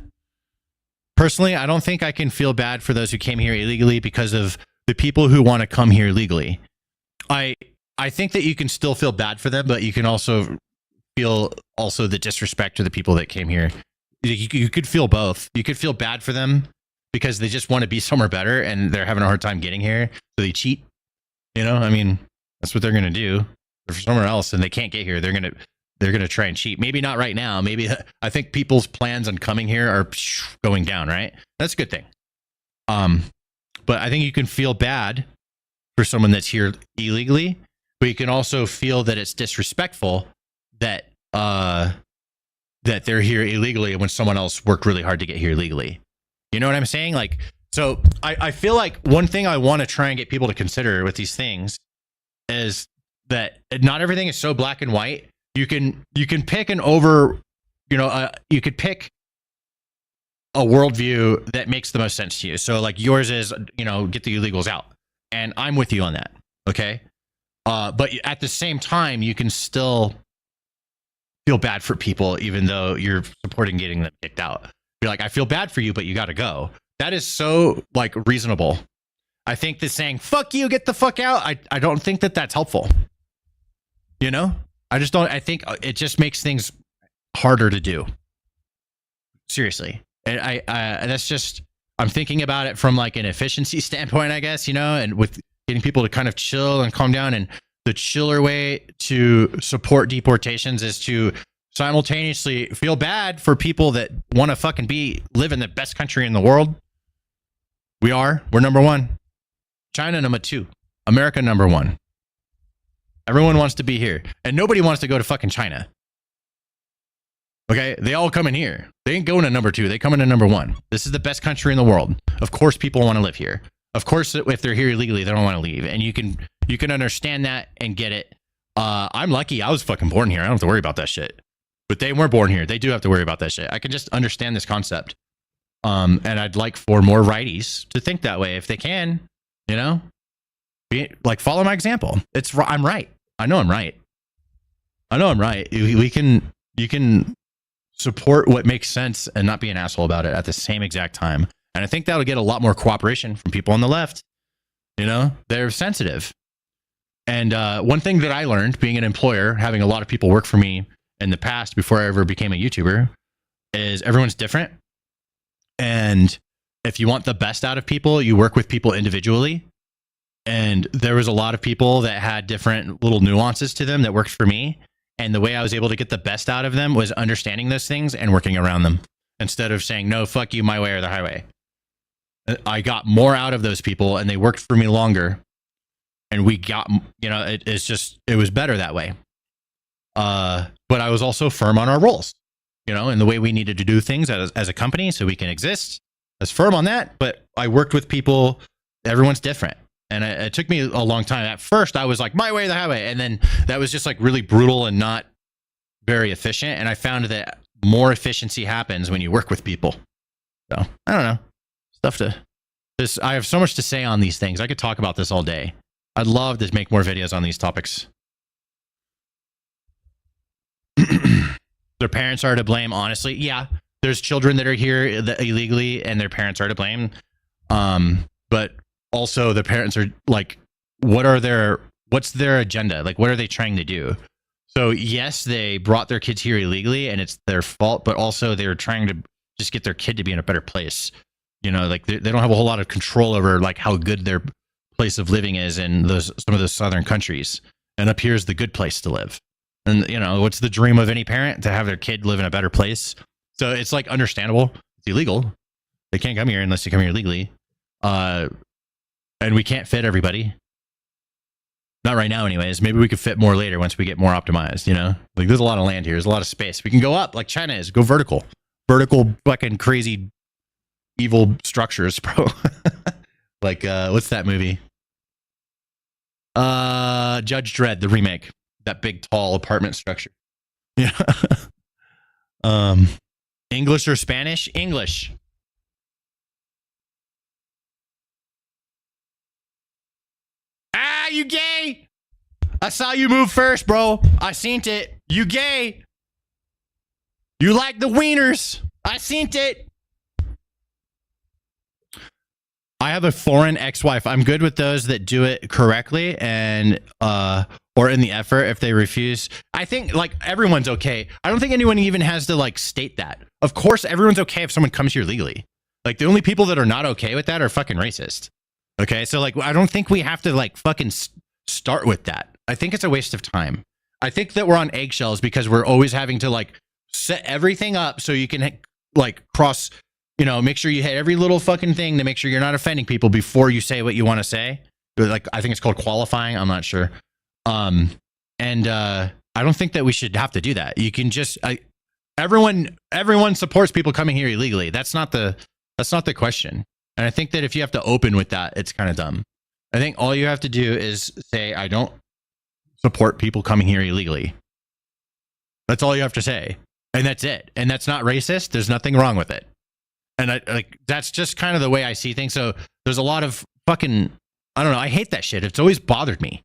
Personally, I don't think I can feel bad for those who came here illegally because of the people who want to come here legally. I think that you can still feel bad for them, but you can also feel the disrespect to the people that came here. You could feel both. You could feel bad for them because they just want to be somewhere better and they're having a hard time getting here, so they cheat. You know, I mean, that's what they're gonna do. If somewhere else and they can't get here, they're gonna try and cheat. Maybe not right now. Maybe I think people's plans on coming here are going down. Right, that's a good thing. But I think you can feel bad for someone that's here illegally, but you can also feel that it's disrespectful that that they're here illegally when someone else worked really hard to get here legally. You know what I'm saying? Like, so I feel like one thing I want to try and get people to consider with these things is that not everything is so black and white. You can pick you could pick a worldview that makes the most sense to you. So like yours is, get the illegals out. And I'm with you on that. Okay. But at the same time, you can still feel bad for people, even though you're supporting getting them kicked out. Be like, I feel bad for you, but you got to go. That is so like reasonable. I think that saying, fuck you, get the fuck out. I don't think that that's helpful. I just don't, I think it just makes things harder to do. Seriously. And that's just, I'm thinking about it from like an efficiency standpoint, I guess, and with getting people to kind of chill and calm down. And the chiller way to support deportations is to simultaneously feel bad for people that want to fucking live in the best country in the world. We're number one. China, number two. America, number one. Everyone wants to be here. And nobody wants to go to fucking China. Okay? They all come in here. They ain't going to number two. They come into number one. This is the best country in the world. Of course, people want to live here. Of course, if they're here illegally, they don't want to leave. And you can understand that and get it. I'm lucky I was fucking born here. I don't have to worry about that shit. But they weren't born here. They do have to worry about that shit. I can just understand this concept. And I'd like for more righties to think that way if they can, follow my example. I'm right. I know I'm right. You can support what makes sense and not be an asshole about it at the same exact time. And I think that'll get a lot more cooperation from people on the left. They're sensitive. And one thing that I learned being an employer, having a lot of people work for me in the past before I ever became a YouTuber, is everyone's different. And if you want the best out of people, you work with people individually. And there was a lot of people that had different little nuances to them that worked for me. And the way I was able to get the best out of them was understanding those things and working around them instead of saying, no, fuck you, my way or the highway. I got more out of those people and they worked for me longer. And we got, it was better that way. But I was also firm on our roles, and the way we needed to do things as a company so we can exist. I was firm on that, but I worked with people. Everyone's different. And it took me a long time. At first, I was like, my way or the highway. And then that was just like really brutal and not very efficient. And I found that more efficiency happens when you work with people. So I don't know. I have so much to say on these things. I could talk about this all day. I'd love to make more videos on these topics. Their parents are to blame, honestly. Yeah, there's children that are here illegally and their parents are to blame. But also the parents are like, what's their agenda? Like, what are they trying to do? So yes, they brought their kids here illegally and it's their fault, but also they're trying to just get their kid to be in a better place. They don't have a whole lot of control over like how good their place of living is in some of those southern countries. And up here is the good place to live. And what's the dream of any parent? To have their kid live in a better place. So it's like understandable. It's illegal, They can't come here unless they come here legally. And we can't fit everybody. Not right now, anyways. Maybe we could fit more later once we get more optimized, you know? Like, there's a lot of land here. There's a lot of space. We can go up like China is. Go vertical. Vertical fucking crazy evil structures, bro. Like, what's that movie? Judge Dredd, the remake. That big, tall apartment structure. Yeah. English or Spanish? English. Ah, you gay! I saw you move first, bro. I seen it. You gay. You like the wieners. I seen it. I have a foreign ex-wife. I'm good with those that do it correctly and or in the effort. If they refuse, I think like everyone's okay. I don't think anyone even has to like state that. Of course, everyone's okay if someone comes here legally. Like the only people that are not okay with that are fucking racist. Okay, so like I don't think we have to like fucking start with that. I think it's a waste of time. I think that we're on eggshells because we're always having to like set everything up so you can like cross, you know, make sure you hit every little fucking thing to make sure you're not offending people before you say what you want to say. Like I think it's called qualifying. I'm not sure. I don't think that we should have to do that. You can just everyone supports people coming here illegally. That's not the question. And I think that if you have to open with that, it's kind of dumb. I think all you have to do is say, I don't support people coming here illegally. That's all you have to say. And that's it. And that's not racist. There's nothing wrong with it. And that's just kind of the way I see things. So there's a lot of fucking, I don't know. I hate that shit. It's always bothered me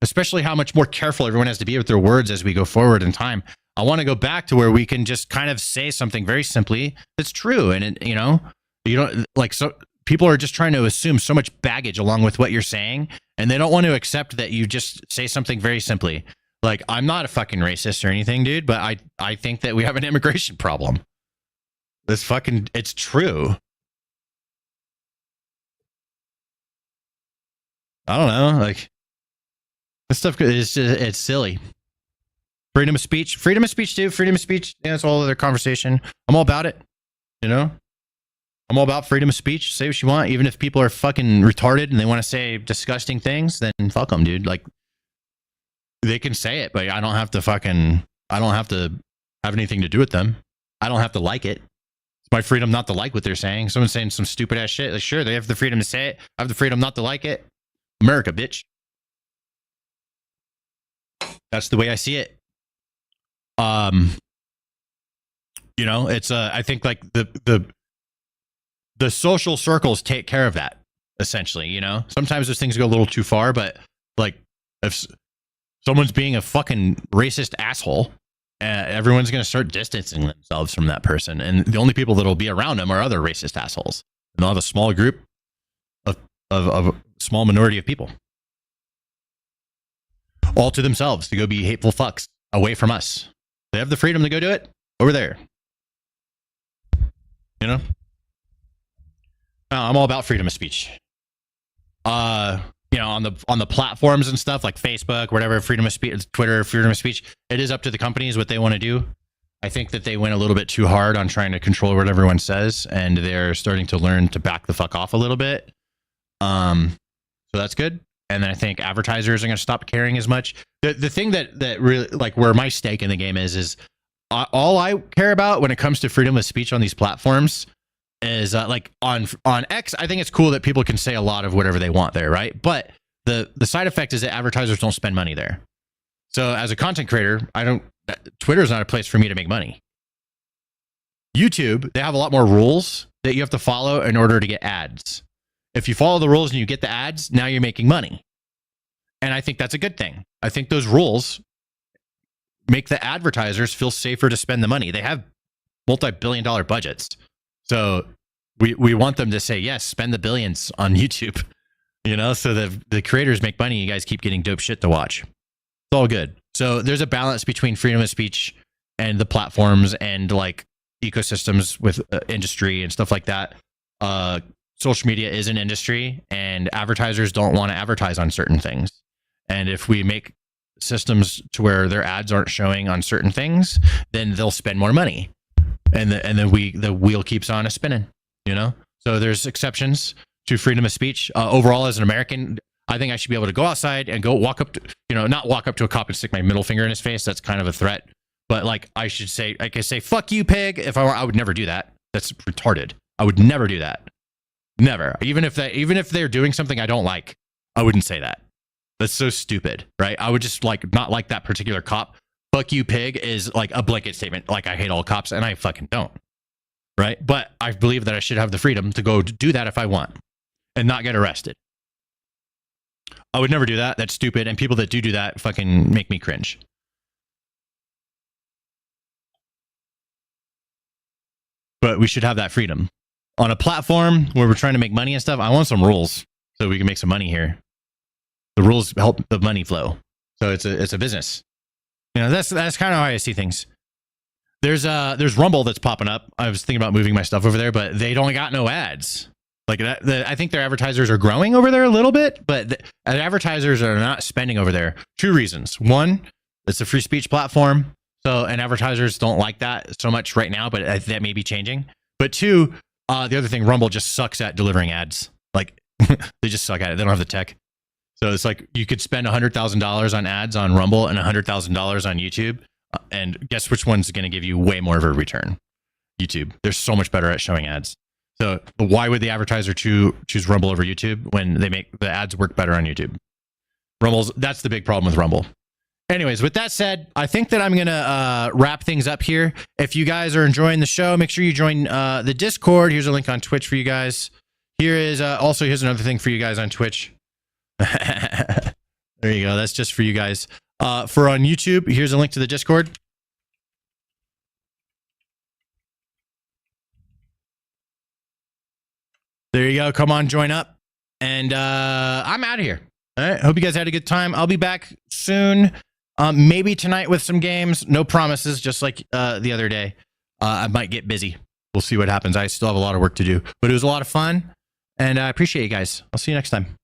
especially how much more careful everyone has to be with their words as we go forward in time. I want to go back to where we can just kind of say something very simply that's true. And you don't like, so people are just trying to assume so much baggage along with what you're saying. And they don't want to accept that you just say something very simply. Like, I'm not a fucking racist or anything, dude, but I think that we have an immigration problem. It's true. I don't know. Like, this stuff is just, it's silly. Freedom of speech, dude. Freedom of speech. Yeah, it's all other conversation. I'm all about it. You know, I'm all about freedom of speech. Say what you want, even if people are fucking retarded and they want to say disgusting things. Then fuck them, dude. Like, they can say it, but I don't have to have anything to do with them. I don't have to like it. It's my freedom not to like what they're saying. Someone's saying some stupid ass shit. Like, sure, they have the freedom to say it. I have the freedom not to like it. America, bitch. That's the way I see it. You know, it's I think like the social circles take care of that, essentially. You know, sometimes those things go a little too far, but like if someone's being a fucking racist asshole, everyone's going to start distancing themselves from that person, and the only people that'll be around them are other racist assholes. And they'll have a small group of a small minority of people, all to themselves, to go be hateful fucks away from us. They have the freedom to go do it over there. You know? I'm all about freedom of speech. You know, on the platforms and stuff like Facebook, whatever, freedom of speech, Twitter, freedom of speech, it is up to the companies what they want to do. I think that they went a little bit too hard on trying to control what everyone says, and they're starting to learn to back the fuck off a little bit. So that's good. And then I think advertisers are going to stop caring as much. The thing that really, like, where my stake in the game is all I care about when it comes to freedom of speech on these platforms is like on X. I think it's cool that people can say a lot of whatever they want there, right? But the side effect is that advertisers don't spend money there. So as a content creator, Twitter is not a place for me to make money. YouTube, they have a lot more rules that you have to follow in order to get ads. If you follow the rules and you get the ads, now you're making money. And I think that's a good thing. I think those rules make the advertisers feel safer to spend the money. They have multi-billion-dollar budgets. So we want them to say, yes, spend the billions on YouTube, you know, so the creators make money. You guys keep getting dope shit to watch. It's all good. So there's a balance between freedom of speech and the platforms and like ecosystems with industry and stuff like that. Social media is an industry, and advertisers don't want to advertise on certain things. And if we make systems to where their ads aren't showing on certain things, then they'll spend more money, and then the wheel keeps on spinning. you know? So there's exceptions to freedom of speech. Overall, as an American, I think I should be able to go outside and go walk up to, you know, not walk up to a cop and stick my middle finger in his face. That's kind of a threat. But like, I should say, I could say, fuck you, pig. If I were, I would never do that. That's retarded. I would never do that. Never. Even if they're doing something I don't like, I wouldn't say that. That's so stupid, right? I would just like not like that particular cop. Fuck you, pig is like a blanket statement. Like I hate all cops, and I fucking don't, right? But I believe that I should have the freedom to go do that if I want and not get arrested. I would never do that. That's stupid. And people that do that fucking make me cringe. But we should have that freedom. On a platform where we're trying to make money and stuff, I want some rules so we can make some money here. The rules help the money flow. So it's a business. You know, that's kind of how I see things. There's Rumble that's popping up. I was thinking about moving my stuff over there, but they don't got no ads. Like I think their advertisers are growing over there a little bit, but the advertisers are not spending over there. 2 reasons. 1, it's a free speech platform. So, and advertisers don't like that so much right now, but that may be changing. But 2, the other thing, Rumble just sucks at delivering ads. Like they just suck at it. They don't have the tech. So it's like you could spend $100,000 on ads on Rumble and $100,000 on YouTube. And guess which one's going to give you way more of a return? YouTube. They're so much better at showing ads. So why would the advertiser choose Rumble over YouTube when they make the ads work better on YouTube? That's the big problem with Rumble. Anyways, with that said, I think that I'm going to wrap things up here. If you guys are enjoying the show, make sure you join the Discord. Here's a link on Twitch for you guys. Here's another thing for you guys on Twitch. There you go. That's just for you guys. For on YouTube, here's a link to the Discord. There you go. Come on, join up. And I'm out of here. All right. Hope you guys had a good time. I'll be back soon. Maybe tonight with some games. No promises, just like the other day. I might get busy. We'll see what happens. I still have a lot of work to do. But it was a lot of fun. And I appreciate you guys. I'll see you next time.